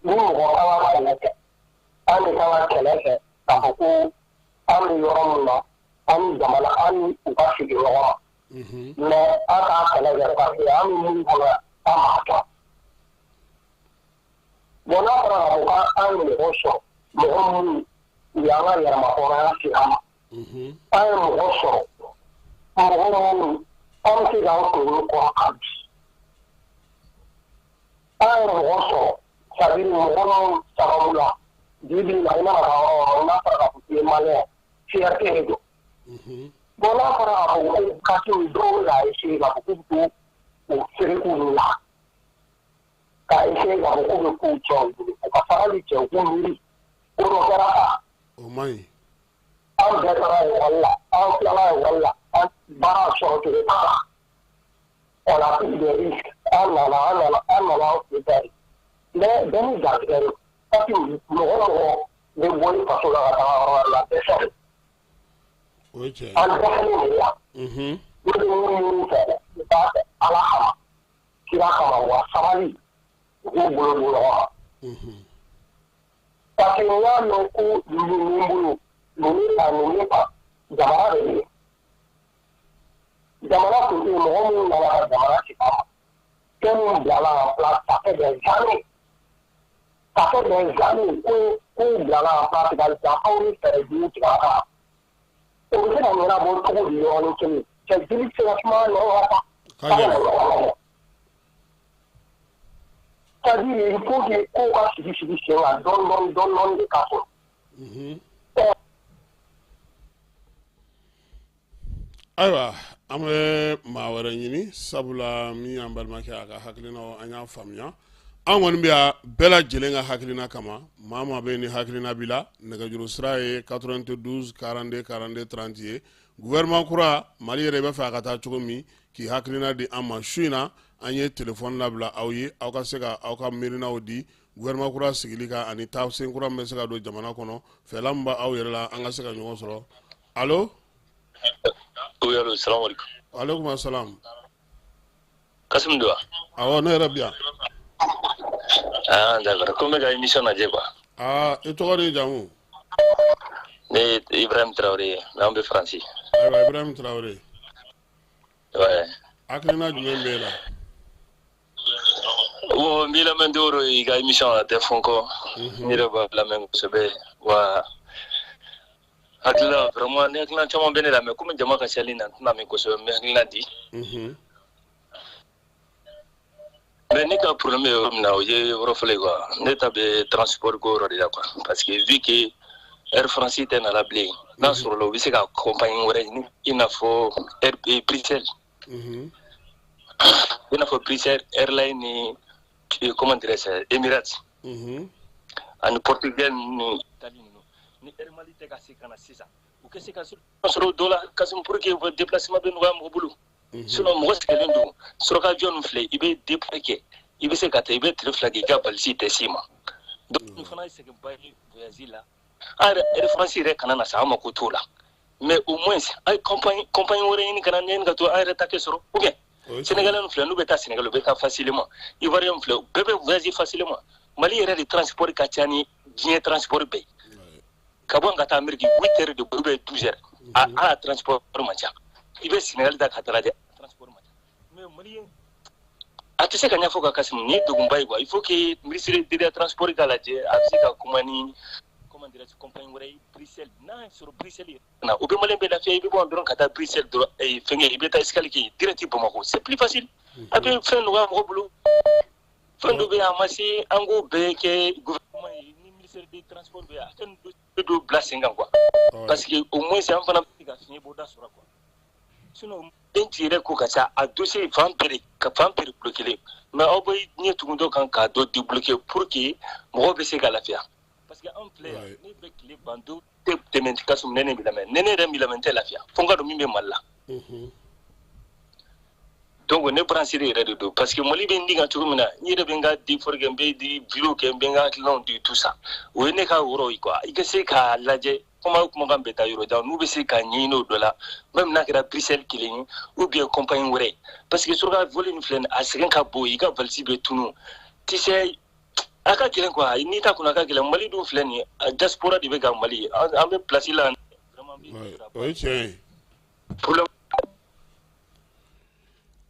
ni mɔgɔ kan ka kɛlɛ kɛ an de kan ka kɛlɛ kɛ k'a fɔ ko an bɛ yɔrɔ min na an ni jamana an ni u ka sigi ɲɔgɔn ma mais an k'a kɛlɛ kɛ parce que an bɛ min kɔnɔ an b'a kɛ bon n'a fɔra k'a fɔ k'an ye mɔgɔ sɔrɔ mɔgɔ minnu u y'an ka yɛrɛmahɔrɔnya se an ma an ye mɔgɔ sɔrɔ mɔgɔ minnu an bɛ se k'an kunkolo kɔrɔ ka bi an ye mɔgɔ sɔrɔ c'est-à-dire mɔgɔ minnu sababu la bi bi in na i mana taa yɔrɔ o yɔrɔ n'a fɔra k'a fɔ k'i ye maliyɛn fierté de don bon n'a fɔra k'a fɔ ko Kasimu dɔw bɛ k'a essayer k'a fɔ k'u bɛ to o feereku ninnu la k'a essayer k'a fɔ k'u bɛ kow cɛn u bolo u ka farali cɛ u k'u miiri o dɔ kɛra sa o man ɲi an bɛɛ taara ekɔli la an tilala ekɔli la an baara sɔrɔ cogo t'a la on a pris des risques an nana an se pɛri mais bɛɛ ni garijɛgɛ de parce que mɔgɔ mɔgɔ bɛ bɔ i faso la ka taga yɔrɔ wɛrɛ la dɛsɛ an dɛsɛlen de yan ne bɛ min fɛ i b'a fɛ ala kama kira kama wa sabali u k'u bolo di ɲɔgɔn ma parce que n y'a mɛn ko ninnu bolo ninnu ta jamana de bɛ yen jamana tun tɛ yen mɔgɔ minnu nana ka jamana ci kama fɛn min bilala en place ça fait des années kow bilala en place halisa aw ni fɛɛrɛjugu tigɛ a kan o bɛ se ka ɲɛnabɔ cogo di yɔrɔnin kelen cɛ jeli tɛ se ka suma ɲɔgɔn kan c'est-à-dire il faut que kow ka sigi sen kan dɔɔnin de ka sɔrɔ ayiwa an bɛ maa wɛrɛ ɲini sabula min y'an balimakɛ a ka hakilinaw an y'a faamuya an kɔni bɛ yan bɛɛ lajɛlen ka hakilina kama maa maa bɛ ni hakilina b'i la nɛgɛjuru sira ye 92 42 42 30 ye gouvernement kura Mali yɛrɛ bɛ fɛ a ka taa cogo min k'i hakilina di an ma su in na an ye téléphone labila aw ye aw ka se ka aw ka miirinaw di gouvernement kura sigili kan ani taabsen kura min bɛ se ka don jamana kɔnɔ fɛla min b'aw yɛrɛ la an ka se ka ɲɔgɔn sɔrɔ allo. Oui, allô, salam alaikum. Alaikum assalam. Kasimu don wa? Awɔ, ne yɛrɛ bi yan. Ah, d'accord. Ko n bɛ ka émission lajɛ quoi. Ah, i tɔgɔ ni jamu? Ne ye Ibrahim Traoré ye, mais an bɛ Faransi. Ayiwa, Ibrahim Traoré. Ouais. Hakilina jumɛn b'e la? Bon, n b'i lamɛn don o don i ka émission a tɛ fɔn kɔ. N yɛrɛ b'a lamɛn kosɛbɛ. Wa hakilila vraiment ne hakilina caman bɛ ne la mais komi jama ka cali na n tɛna min kosɛbɛ n bɛ hakilina di. Mais ne ka problème bɛ yɔrɔ min na o ye yɔrɔ fɔlɔ ye quoi. Ne ta bɛ transport ko yɔrɔ de la quoi. Parce que vu que Air France tɛ nana bilen n'a sɔrɔ la u bɛ se ka compagnie wɛrɛ ɲini i n'a fɔ Bruxelles. I n'a fɔ Bruxelles Airline ni comment dirais-je Emirates. Ani Portugal ni Italie ninnu. Ni Air Mali tɛ ka se ka na sisan u ka se ka sɔrɔ dɔ la Kasimu pour que déplacement bɛ nɔgɔya mɔgɔ bolo. Sinon mɔgɔ sigilen don suraka avion filɛ i bɛ déployer kɛ i bɛ se ka taa i bɛ tile fila kɛ i ka valise tɛ s'i ma. Donc nin fana ye sɛgɛnba ye voyage la. An yɛrɛ Air France yɛrɛ kana na sa an mako t'o la mais au moins a ye compagnie wɛrɛ ɲini ka na ɲɛni ka to an yɛrɛ ta kɛ sɔrɔ ou bien Sénégalais filɛ n'u bɛ taa Sénégal u bɛ taa facilement Ivoirien filɛ bɛɛ bɛ voyager facilement Mali yɛrɛ de transport ka ca ni diɲɛ transport bɛɛ ka bɔ ka taa Amérique 8 heures de bolo bɛ 12 heures a transport man ca i bɛ Sénégal da ka taa lajɛ transport man ca mais Malien a tɛ se ka ɲɛfɔ ka kasi ni degunba ye quoi il faut que ministre de transport ka lajɛ a bɛ se ka kuma ni comment dirais-je compagnie wɛrɛ ye Bruxelles n'a sɔrɔ Bruxelles na o bɛ Malien bɛ lafiya i bɛ bɔ dɔrɔn ka taa Bruxelles dɔrɔn fɛngɛ i bɛ taa escale kɛ direct Bamako c'est plus facile a bɛ fɛn nɔgɔya mɔgɔ bolo fɛn dɔ bɛ yen a ma se an k'o bɛɛ kɛ gouvernement ye ni ministère de transport bɛ yen a fɛn dɔ bila sen kan quoi parce que au moins an fana bɛ se ka fiɲɛ bɔda sɔrɔ quoi sinon den ti yɛrɛ ko ka ca a dossier fan bɛɛ bloqué mais aw bɛ ɲɛ tugun dɔ kan k'a dɔ débloquer pour que mɔgɔw bɛ se ka lafiya parce que an filɛ yan ne bɛ tile ban dɔw tɛ tɛmɛ ka sɔrɔ nɛnɛ bɛ lamɛn nɛnɛ yɛrɛ bɛ lamɛn tɛ lafiya fo n ka dɔn min bɛ Mali la donc ne branché yɛrɛ de don parce que Mali bɛ n di kan cogo min na n yɛrɛ bɛ n ka effort kɛ n bɛ vidéo kɛ n bɛ n ka hakilinaw di tout ça o ye ne ka yɔrɔ ye quoi i ka se k'a lajɛ kumakan bɛ taa yɔrɔ jan n'u bɛ se ka ɲɛɲini o dɔ la même n'a kɛra Bruxelles kelen ye ou bien compagnie wɛrɛ parce que suraka volet nin filɛ nin a sɛgɛn ka bon i ka valise bɛ tunu tu sais a ka gɛlɛn quoi n'i ta kun a ka gɛlɛn Mali dun filɛ nin ye diaspora de bɛ ka Mali an bɛ place la o ye tiɲɛ ye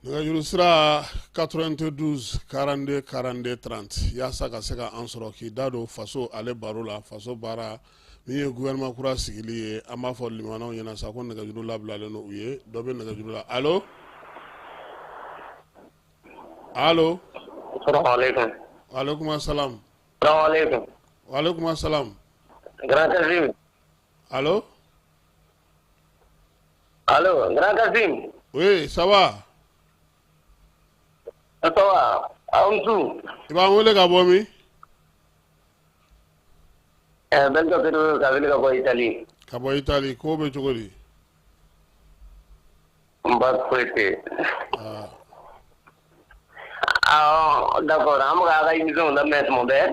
nɛgɛjuru sira 92 42 42 30 yaasa ka se ka an sɔrɔ k'i da don faso ale baro la faso baara min ye gouvernement kura sigili ye an b'a fɔ limanaw ɲɛna sa ko nɛgɛjuru labilalen don u ye dɔ bɛ nɛgɛjuru la allo allo salaamaaleykum waaleykum assalam salaamaaleykum waaleykum assalam grand Kassim allo allo grand Kassim oui ça va ça va Amsu i b'an wele ka bɔ min Belto Pedro ka wele ka bɔ Italie ka bɔ Italie ko bɛ cogo di Mbak Kwete d'accord an bɛ k'a ka émission lamɛn tuma bɛɛ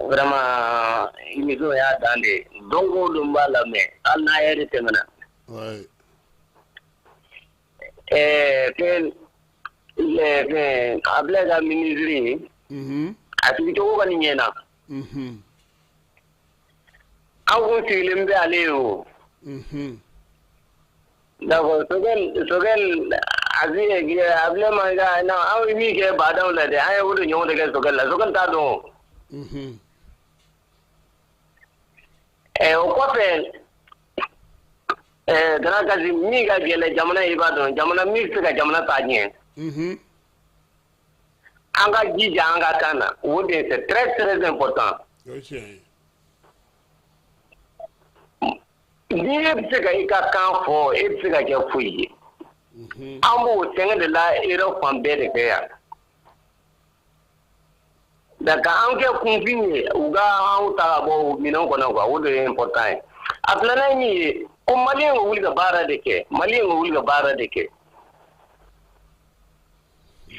vraiment émission y'a dan de don o don n b'a lamɛn hali n'a heure tɛmɛna fɛn a filɛ ka ministre ye a sigi cogo kɔni ɲɛna an kun sigilen bɛ ale ye o d'accord Sogɛl a filɛ ma an ye min kɛ baadaw la dɛ an ye o de ɲɔgɔn de kɛ Sogɛl la Sogɛl t'a dɔn o kɔfɛ Grand Kassim min ka gɛlɛn jamana ye i b'a dɔn jamana min bɛ se ka jamana taa ɲɛ an ka jija an ka kan na o de c'est très très important n'i bɛ se ka i ka kan fɔ e bɛ se ka kɛ foyi ye an b'o sɛgɛn de la erreur fan bɛɛ de kɛ yan daga an kɛ kunfin ye u ka anw ta ka bɔ minɛn kɔnɔ quoi o de ye important ye a filanan min ye ko Maliyɛn ka wuli ka baara de kɛ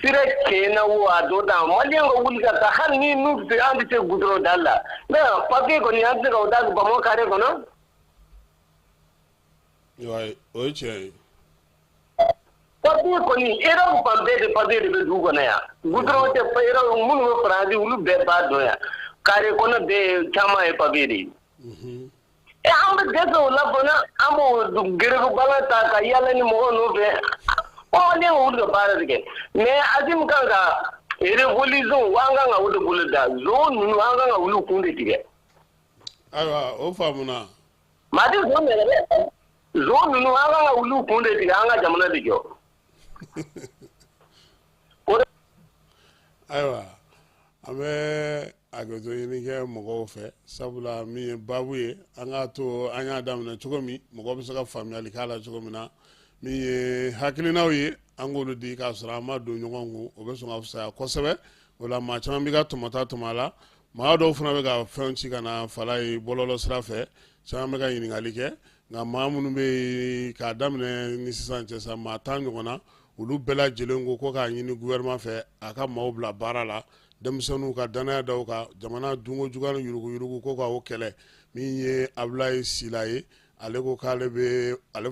sira tiɲɛna o a dɔ dan Maliyɛn ka wuli ka taa hali ni n'u an tɛ se goudron dali la mais papier kɔni an tɛ se ka o da Bamakɔ carré kɔnɔ o ye tiɲɛ ye papier kɔni erreur fan bɛɛ de papier de bɛ dugu kɔnɔ yan goudron tɛ erreur minnu bɛ Faransi olu bɛɛ b'a dɔn yan carré kɔnɔ bɛɛ caman ye papier de ye an bɛ dɛsɛ o la fana an b'o gerebubalan ta ka yala ni mɔgɔw nɔfɛ Maliyɛn ka wuli ka baara de kɛ mais Asimu kan ka révolution an kan ka o de bolo da zon ninnu an kan ka wuli kun de tigɛ ayiwa o faamuna maa tɛ zon yɛrɛ dɛ zon ninnu an kan ka wuli kun de tigɛ an ka jamana de jɔ ayiwa an bɛ hakɛto ɲini kɛ mɔgɔw fɛ sabula min ye baabu ye an k'a to an y'a daminɛ cogo min mɔgɔ bɛ se ka faamuyali k'a la cogo min na min ye hakilinaw ye an k'olu di k'a sɔrɔ an ma don ɲɔgɔn kun o bɛ sɔn ka fisaya kosɛbɛ o la maa caman bɛ ka tɔmɔta tɔmɔ a la maa dɔw fana bɛ ka fɛnw ci ka na fala ye bɔlɔlɔ sira fɛ caman bɛ ka ɲininkali kɛ nka maa minnu bɛ yen k'a daminɛ ni sisan cɛ sa maa 10 ɲɔgɔn na olu bɛɛ lajɛlen ko k'a ɲini gouvernement fɛ a ka maaw bila baara la denmisɛnninw ka danaya da u kan jamana dunko juguya ni yuruguyurugu ko k'o kɛlɛ min ye Abulaye Sila ye ale ko k'ale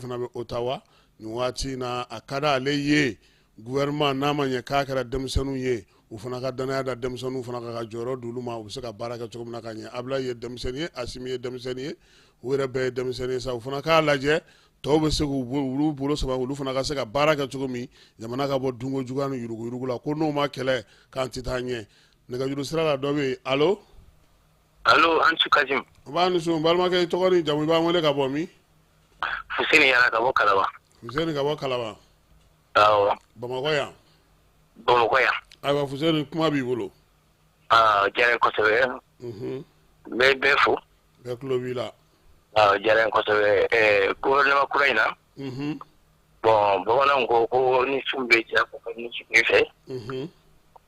fana bɛ Ottawa nin waati in na a ka d'ale ye gouvernement n'a ma ɲɛ k'a kɛra denmisɛnninw ye u fana ka danaya da denmisɛnninw fana ka jɔyɔrɔ d'olu ma u bɛ se ka baara kɛ cogo min na ka ɲɛ Ablaye ye denmisɛnnin ye Asimi ye denmisɛnnin ye u yɛrɛ bɛɛ ye denmisɛnnin ye sa u fana k'a lajɛ tɔw bɛ se k'u bolo saba olu fana ka se ka baara kɛ cogo min jamana ka bɔ dunko juguya ni yurugu la ko n'o ma kɛlɛ k'an tɛ taa ɲɛ nɛgɛjuru sira la dɔ bɛ yen allo an su Kasim b'a ni su n balimakɛ i tɔgɔ ni jamu i b'an wele ka bɔ min Fuseni Yara ka bɔ Kalaba Fuseni ka bɔ Kalaba awɔ Bamakɔ yan ayiwa Fuseni kuma b'i bolo diyara n kosɛbɛ n bɛ bɛɛ fo bɛɛ tulo b'i la diyara n kosɛbɛ gouvernement kura in na bon bamananw ko ni sun bɛ ja ko ka ni sigi fɛ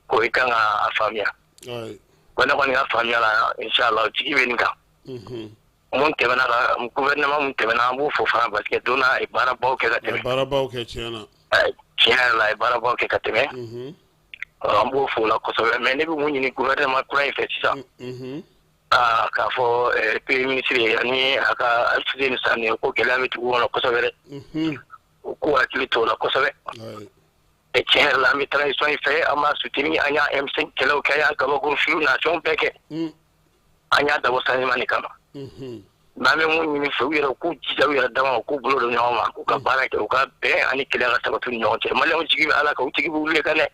ko i kan ka a faamuya ko ne kɔni ka faamuya la inshallah jigi bɛ nin kan mun tɛmɛna ka gouvernement mun tɛmɛna an b'o fo fana parce que donna a ye baarabaw kɛ ka tɛmɛ baarabaw kɛ tiɲɛ na tiɲɛ yɛrɛ la a ye baarabaw kɛ ka tɛmɛ an b'o fo la kosɛbɛ mais ne bɛ mun ɲini gouvernement kura in fɛ sisan k'a fɔ premier ministre ani a ka Alfred Sani ko gɛlɛya bɛ dugu kɔnɔ kosɛbɛ dɛ u k'u hakili to o la kosɛbɛ tiɲɛ yɛrɛ la an bɛ transition in fɛ an b'a soutenir an y'a M5 kɛlɛw kɛ an y'a gabakuru filiw nation bɛɛ kɛ an y'a dabɔ changement de kama n'an bɛ mun ɲini fɛ u yɛrɛ k'u jija u yɛrɛ dama k'u bolo don ɲɔgɔn ma k'u ka baara kɛ u ka bɛn ani kɛlɛ ka sabati ni ɲɔgɔn cɛ maliyɛnw jigi bɛ Ala kan u jigi bɛ olu de kan dɛ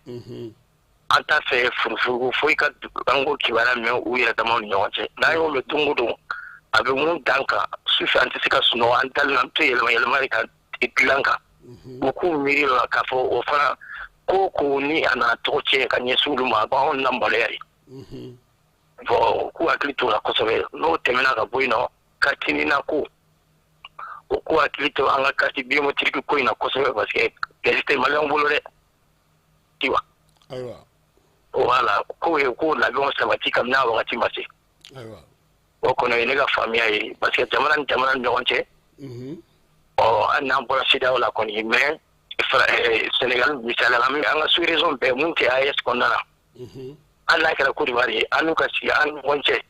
an t'a fɛ furufuruko foyi ka an ko kibaruya mɛn u yɛrɛ dama ni ɲɔgɔn cɛ n'an y'o mɛn don o don a bɛ mun dan kan sufɛ an tɛ se ka sunɔgɔ an dalen an tɛ yɛlɛma yɛlɛma de ka dilan kan u k'u miiri la k'a fɔ o fana ko ni a nana tɔgɔ cɛ ka ɲɛsin olu ma a b'anw na maloya ye bon k'u hakili to la kosɛbɛ n'o tɛmɛna ka bɔ yen nɔ carte na ko o k'u hakili to an ka carte biométrique ko in na kosɛbɛ parce que gɛrɛ tɛ maliyɛnw bolo dɛ tiwa ayiwa voilà ko ye ko labɛnw sabati kabini a wagati ma se ayiwa o kɔni ye ne ka faamuya ye parce que jamana ni jamana ni ɲɔgɔn cɛ hali n'an bɔra CEDEAO la kɔni mais Sénégal misaliya la an ka sous-région bɛɛ mun tɛ AES kɔnɔna na hali n'a kɛra Côte d'Ivoire ye an n'u ka sigi an ni ɲɔgɔn cɛ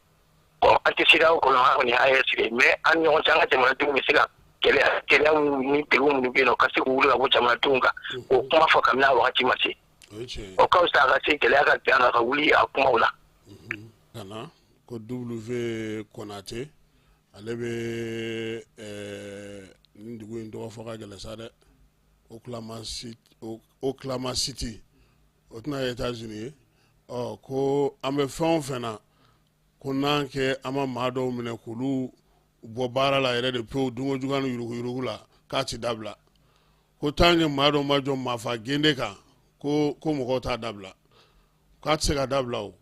bon an tɛ CEDEAO kɔnɔ an kɔni ye AES de mais an ni ɲɔgɔn cɛ an ka jamanadenw bɛ se ka gɛlɛya ni degun minnu bɛ yen nɔ ka se k'u wuli ka bɔ jamanadenw kan o kuma fɔ kabini a wagati ma se o ka fisa a ka se gɛlɛya ka bin a ka wuli a kumaw la kana ko W Konate ale bɛ nin dugu in tɔgɔ fɔ ka gɛlɛn sa dɛ Oklahoma City o tɛna ye États-Unis ye ko an bɛ fɛn o fɛn na ko n'an kɛ an ma maa dɔw minɛ k'olu bɔ baara la yɛrɛ de pewu dunko juguya ni yurugu la k'a ti dabila ko tant que maa dɔw ma jɔ maafa gende kan ko mɔgɔw t'a dabila k'a tɛ se ka dabila o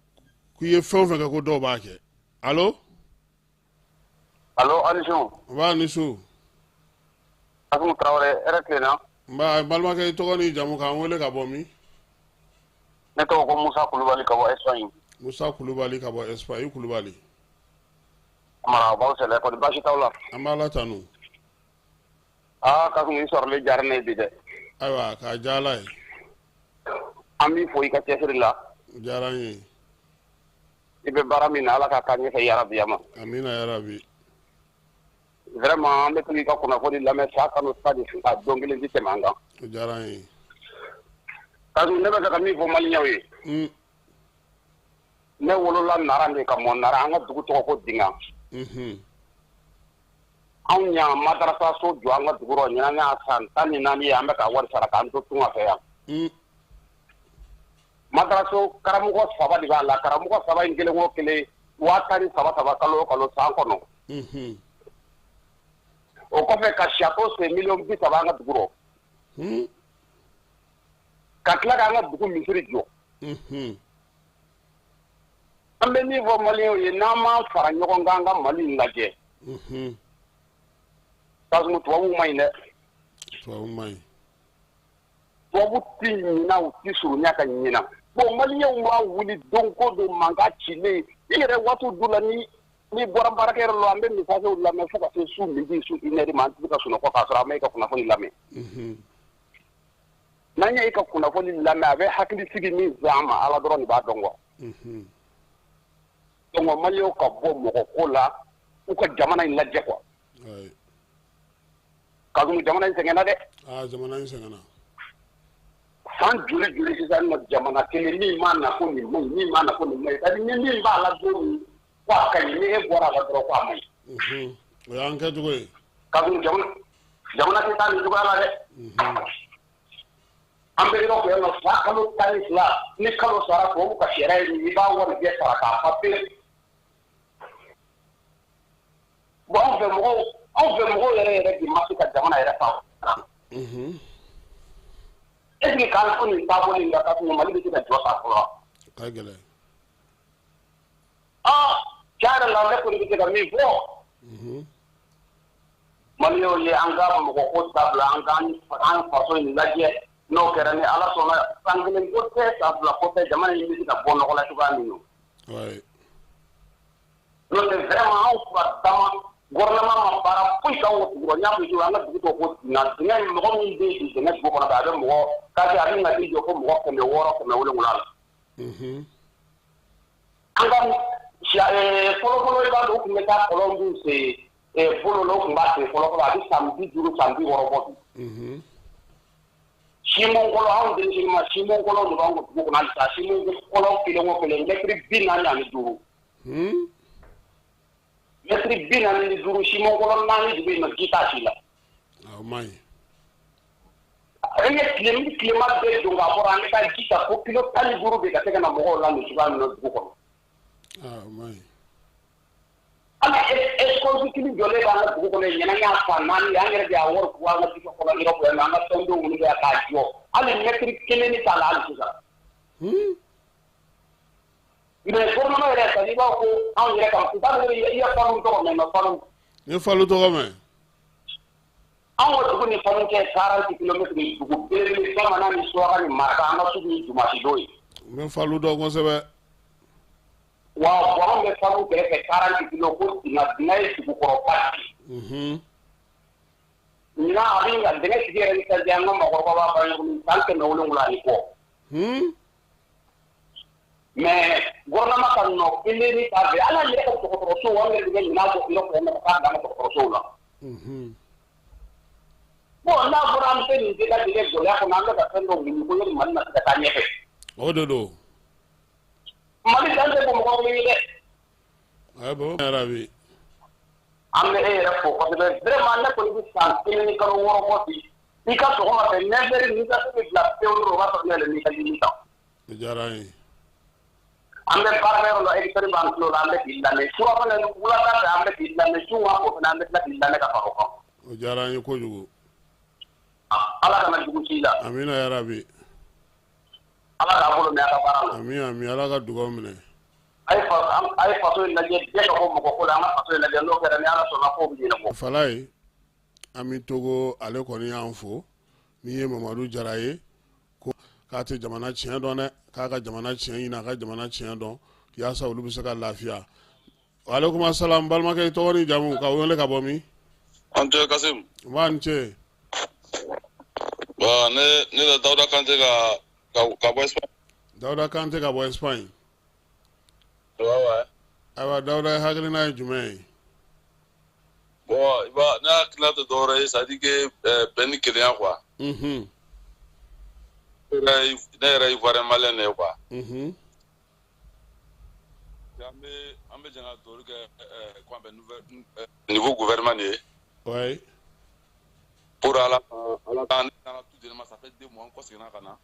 k'i ye fɛn o fɛn kɛ ko dɔw b'a kɛ allo Alisson nba ni su Asimu Tarawele hɛrɛ tilenna nba balimakɛ i tɔgɔ ni jamu k'an wele ka bɔ min ne tɔgɔ ko Musa Kulubali ka bɔ Espagne Musa Kulubali ka bɔ Espagne Kulubali mara b'aw sɛlɛ kɔni baasi t'aw la an b'a la tanu Kasimu i sɔrɔli diyara ne ye bi dɛ ayiwa k'a diya Ala ye an b'i fo i ka cɛsiri la o diyara n ye i bɛ baara min na Ala k'a taa ɲɛfɛ yarabi ama amina yarabi vraiment an bɛ to k'i ka kunnafoni lamɛn sa kanu sa de a don kelen tɛ tɛmɛ an kan o diyara n ye Kasimu ne bɛ fɛ ka min fɔ maliyɛnw ye ne wolola Nara de ka mɔ Nara an ka dugu tɔgɔ ko Dinga anw ɲa madarasa so jɔ an ka dugu rɔ ɲinan y'a san 14 ye an bɛ ka wari sara k'an to tunga fɛ yan madaraso karamɔgɔ 3 de b'a la karamɔgɔ 3 in kelen o kelen 13,000 kalo o kalo san kɔnɔ o kɔfɛ ka chateau se 30,000 an ka dugu rɔ ka tila k'an ka dugu misiri jɔ an bɛ min fɔ maliyɛnw ye n'an m'an fara ɲɔgɔn kan an ka Mali in lajɛ Kasimu tubabuw ma ɲi dɛ tubabu ma ɲi tubabu ti ɲina u ti surunya ka ɲina bon maliyɛnw b'a wuli don ko don mankan cilen i yɛrɛ waati du la ni bɔra baarakɛyɔrɔ la an bɛ messagew lamɛn fo ka se su midi su 1 heure ma an tɛ ka sunɔgɔ k'a sɔrɔ an ma i ka kunnafoni lamɛn n'an ye i ka kunnafoni lamɛn a bɛ hakilisigi min se an ma Ala dɔrɔn de b'a dɔn quoi donc maliyɛnw ka bɔ mɔgɔko la u ka jamana in lajɛ quoi Kasimu jamana in sɛgɛnna dɛ jamana in sɛgɛnna san joli sisan nɔ jamana kelen min ma na ko nin maɲi min ma na ko nin maɲi c'est à dire ni min b'a la don min ko a ka ɲi ni e bɔra a la dɔrɔn ko a maɲi. O y'an kɛcogo ye. kabini jamana tɛ taa nin cogoya la dɛ. an bɛ yɔrɔ min na fa kalo 12 ni kalo sara tubabu ka sariya ye nin i b'a wari bɛɛ sara k'a fa pewu. bon anw fɛ mɔgɔw yɛrɛ de ma se ka jamana yɛrɛ fa. est-ce que k'an to nin taabolo in la ka sɔrɔ Mali bɛ se ka jɔ ta fɔlɔ. ka gɛlɛn. tiɲɛ yɛrɛ la ne kɔni bɛ se ka min fɔ. Maliɲɛnw ye an ka mɔgɔko dabila an faso in lajɛ n'o kɛra ni Ala sɔnna san kelen ko tɛ san fila ko tɛ jamana in bɛ se ka bɔ nɔgɔ la cogoya min na. n'o tɛ vraiment anw fura dama gouvernement ma baara foyi k'anw kun n y'a fɔ cogo an ka dugu dɔ ko dingɛ in mɔgɔ min bɛ yen dingɛ dugu kɔnɔ a bɛ mɔgɔ k'a kɛ a bɛ na jɔ ko mɔgɔ 600 700 la. an ka fɔlɔ-fɔlɔ i b'a dɔn u tun bɛ taa kɔlɔn dun sen bolo la u tun b'a sen fɔlɔ-fɔlɔ a bɛ san 50 san 60 bɔ bi. Simon kɔlɔn anw denmisɛnnin ma Simon kɔlɔn de b'anw ka dugu kɔnɔ halisa Simon kɔlɔn kelen o kelen mètre 45. mètre 45 Simon kɔlɔn 4 de bɛ yen nɔ ji t'a si la. o maɲi. an ye tilema bɛɛ don k'a fɔra an bɛ taa ji ta fo kilo 15 de ka se ka na mɔgɔw la nin cogoya min na dugu kɔnɔ. o maɲi. hali esconsitili jɔlen b'an ka dugu kɔnɔ ɲɛnɛya fan 4 an yɛrɛ de y'a wari bɔ an ka dugu kɔnɔ yɔrɔ bɔ yan an ka tɔndenw minnu bɛ yan k'a jɔ hali mètre 1 ni t'a la hali sisan. mais gouvernement yɛrɛ ça i b'a fɔ anw yɛrɛ kan u t'a dɔn i ye Fanu tɔgɔ mɛn nka Fanu. n ye Fanu tɔgɔ mɛn. anw ka dugu ni Fanu cɛ 40 kilomètres dugu belebele Bamanan ni Suraka ni Maraka an ka sugu ni Jumasi don ye. n bɛ Fanu dɔn kosɛbɛ. wa anw bɛ Fanu kɛrɛfɛ 40 kilo ko dingɛ ye dugukɔrɔba de ye. ɲinan a bɛ ka dingɛ sigi yɛrɛ ni sanji an ka mɔgɔkɔrɔba b'a fɔ an ye san 700 ani kɔ. mais gouvernement ka nɔ kelen ni t'a fɛ hali an yɛrɛ ka dɔgɔtɔrɔso an yɛrɛ de bɛ ɲinan bɔ kilo fila ka taa dan dɔgɔtɔrɔsow la. bon n'a fɔra an tɛ nin se ka dingɛ gɛlɛya kɔnɔ an bɛ ka fɛn dɔw ɲini ko yali Mali na se ka taa ɲɛfɛ. o de don. Mali dan tɛ Bamakɔ min ye dɛ. bon yarabi. an bɛ e yɛrɛ fo kosɛbɛ vraiment ne kɔni bɛ san 1 ni kalo 6 bɔ bi i ka sɔgɔma fɛ 9 heures n'i ka se ka bila pewu dɔrɔn o b'a sɔrɔ ne yɛrɛ n'i ka ɲini ta. o diyara n ye. an bɛ baarakɛyɔrɔ la éditeur b'an tulo la an bɛ k'i lamɛn surafana ni wulada fɛ an bɛ k'i lamɛn su wa o fana an bɛ tila k'i lamɛn ka fara o kan. o diyara n ye kojugu. Ala kana jugu ci i la. amina yarabi. Ala k'a bolo mɛn a ka baara la. ami ala ka dugaw minɛ. a ye faso in lajɛ bɛɛ ka bɔ mɔgɔ ko la an ka faso in lajɛ n'o kɛra ni Ala sɔnna k'o bɛ ɲɛnabɔ. fala ye Ami Togo ale kɔni y'an fo min ye Mamadu Jara ye ko k'a tɛ jamana tiɲɛ dɔn dɛ k'a ka jamana tiɲɛ ɲini a ka jamana tiɲɛ dɔn yaasa olu bɛ se ka lafiya. waaleykum assalam balimakɛ i tɔgɔ ni jamu ka wele ka bɔ min. an tɛ Kasimu. n b'a ni ce. bon ne de Dawuda Kante ka bɔ Espagne. Dawuda Kante ka bɔ Espagne. waaw. ayiwa Dawuda ye hakilina ye jumɛn ye. bon ne hakilina tɛ dɔwɛrɛ ye c'est à dire que bɛn ni kelenya quoi. ne yɛrɛ Ivoirien malien de ye quoi. an bɛ jɛn ka dugawu kɛ niveau gouvernement de ye. oui. pour Ala ka ne nana tout dernièrement ça fait 2 mois n kɔ seginna ka na.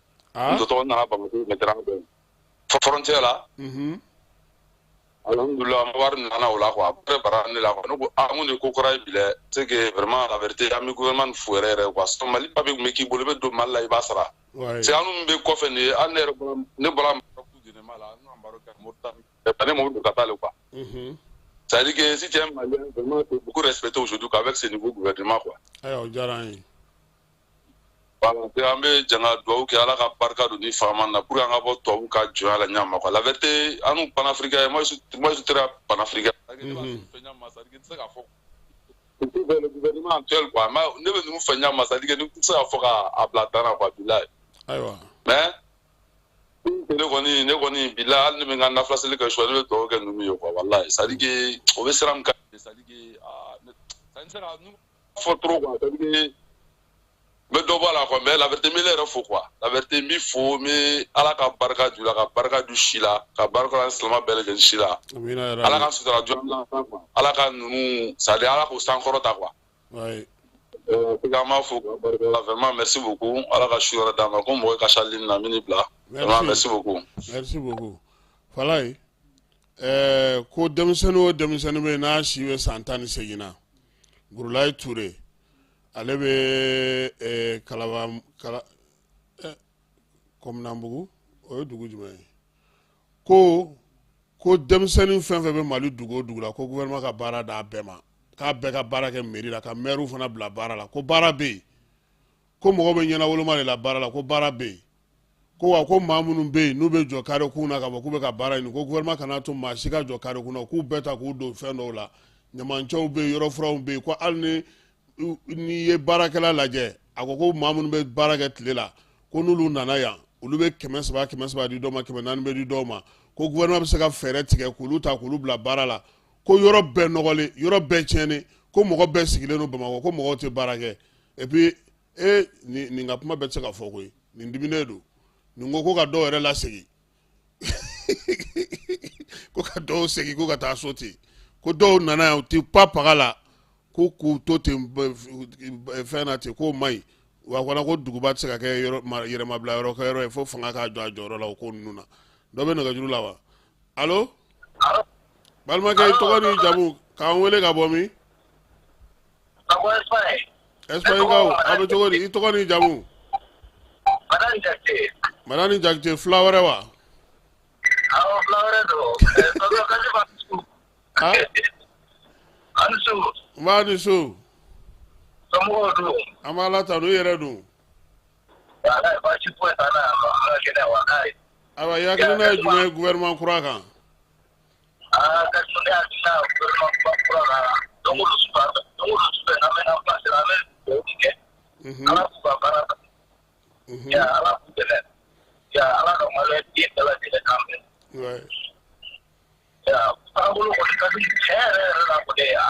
n tɔtɔ nana Bamako maintenant bɛ frontière la. alhamdulillah ma wari nana o la quoi après bara ne la quoi ne ko mun de ko kɔrɔ ye bi dɛ c'est que vraiment la vérité an bɛ gouvernement fo yɛrɛ yɛrɛ quoi sinon Mali papier kun bɛ k'i bolo i bɛ don Mali la i b'a sara. c'est an minnu bɛ kɔfɛ nin ye hali ne yɛrɛ bɔra Maroc tout dernièrement la n nana Maroc kɛ Mauritanie ne m'o don ka taa le quoi. c'est à dire que si tu es malien vraiment tu es beaucoup respecté aujourd'hui avec ce nouveau gouvernement quoi. ayiwa o diyara n ye. voilà an bɛ jɛn ka dugawu kɛ Ala ka barika don ni faama na pour que an ka bɔ tubabu ka jɔnya la ɲɛ ma quoi la vérité an nous panafricains moi je suis très panafricain. ne bɛ se k'a fɔ le gouvernement actuel quoi ne bɛ ninnu fɛ ɲɛ ma c'est à dire que ne tɛ se k'a fɔ k'a bila dan na quoi bilahi. ayiwa. mais ne kɔni bilahi hali ne bɛ n ka nafilasi kɛ choix ne bɛ dugawu kɛ ninnu ye quoi walahi c'est à dire que o bɛ siran min kan c'est à dire que ça ne se ka fɔ trop quoi c'est à dire que mais do bala ko mais la vérité mi le fo quoi la vérité mi fo mi ala ka baraka du la ka baraka du shila ka baraka islama bele gen shila ala ka sutra jom ala ka nunu sadi ala ko sankoro ta quoi ouais également fo vraiment merci beaucoup ala ka shura dama ko mo ka shalin na mini bla vraiment merci beaucoup falay ko demiseno be na shiwe santani segina gurulay touré ale be kala comme nambugu o dugu jumɛn ko denmisɛnnin fɛn fɛn bɛ mali dugu o dugu la ko gouvernement ka baara d'a bɛɛ ma k'a bɛɛ ka baara kɛ mairie la ka maire fana bila baara la ko baara bɛ yen ko mɔgɔ bɛ ɲɛnawoloma de la baara la ko baara bɛ yen ko wa ko maa minnu bɛ yen n'u bɛ jɔ kare kun na ka fɔ k'u bɛ ka baara ɲini ko gouvernement kana to maa si ka jɔ kare kun na k'u bɛɛ ta k'u don fɛn dɔw la ɲamancɛw bɛ yen yɔrɔ furaw bɛ yen ko hali ni ye baarakɛla lajɛ a ko maa minnu bɛ baara kɛ tile la ko n'olu nana yan olu bɛ 300 di dɔw ma 400 bɛ di dɔw ma ko gouvernement bɛ se ka fɛɛrɛ tigɛ k'olu ta k'olu bila baara la ko yɔrɔ bɛɛ nɔgɔlen yɔrɔ bɛɛ tiɲɛnen ko mɔgɔ bɛɛ sigilen don Bamakɔ ko mɔgɔw tɛ baara kɛ et puis nin ka kuma bɛɛ tɛ se ka fɔ koyi nin diminen don nin ko ka dɔw yɛrɛ lasegin ko ka dɔw segin ko ka taa so ten ko dɔw nana yan u tɛ paga la ko k'u to ten fɛn na ten k'o man ɲi wa kɔnɔ ko duguba tɛ se ka kɛ yɛrɛmabila yɔrɔ kɛ yɔrɔ ye fo fanga k'a jɔ a jɔyɔrɔ la o ko ninnu na dɔ bɛ nɛgɛjuru la wa allo balimakɛ i tɔgɔ ni jamu k'an wele ka bɔ min Espagne kaw a bɛ cogo di i tɔgɔ ni jamu Madani Jakite fila wɛrɛ wa awɔ fila wɛrɛ don tɔtɔ kasi ma su M'a ni so somɔgɔw don an b'a la tanu i yɛrɛ dun ala ye baasi foyi t'an na yan nɔ an ka kɛnɛ wa k'ayi ayiwa i hakilina ye jumɛn ye gouvernement kura kan ka sun ne hakilina ye gouvernement kura kan don o don su fɛ n'an bɛ n'an place an bɛ dugawu kɛ ala k'u ka baara ta ya ala k'u dɛmɛ ya ala ka maliyɛn den bɛɛ lajɛlen kan bɛn ya taabolo kɔni ka di tiɲɛ yɛrɛ yɛrɛ la kɔni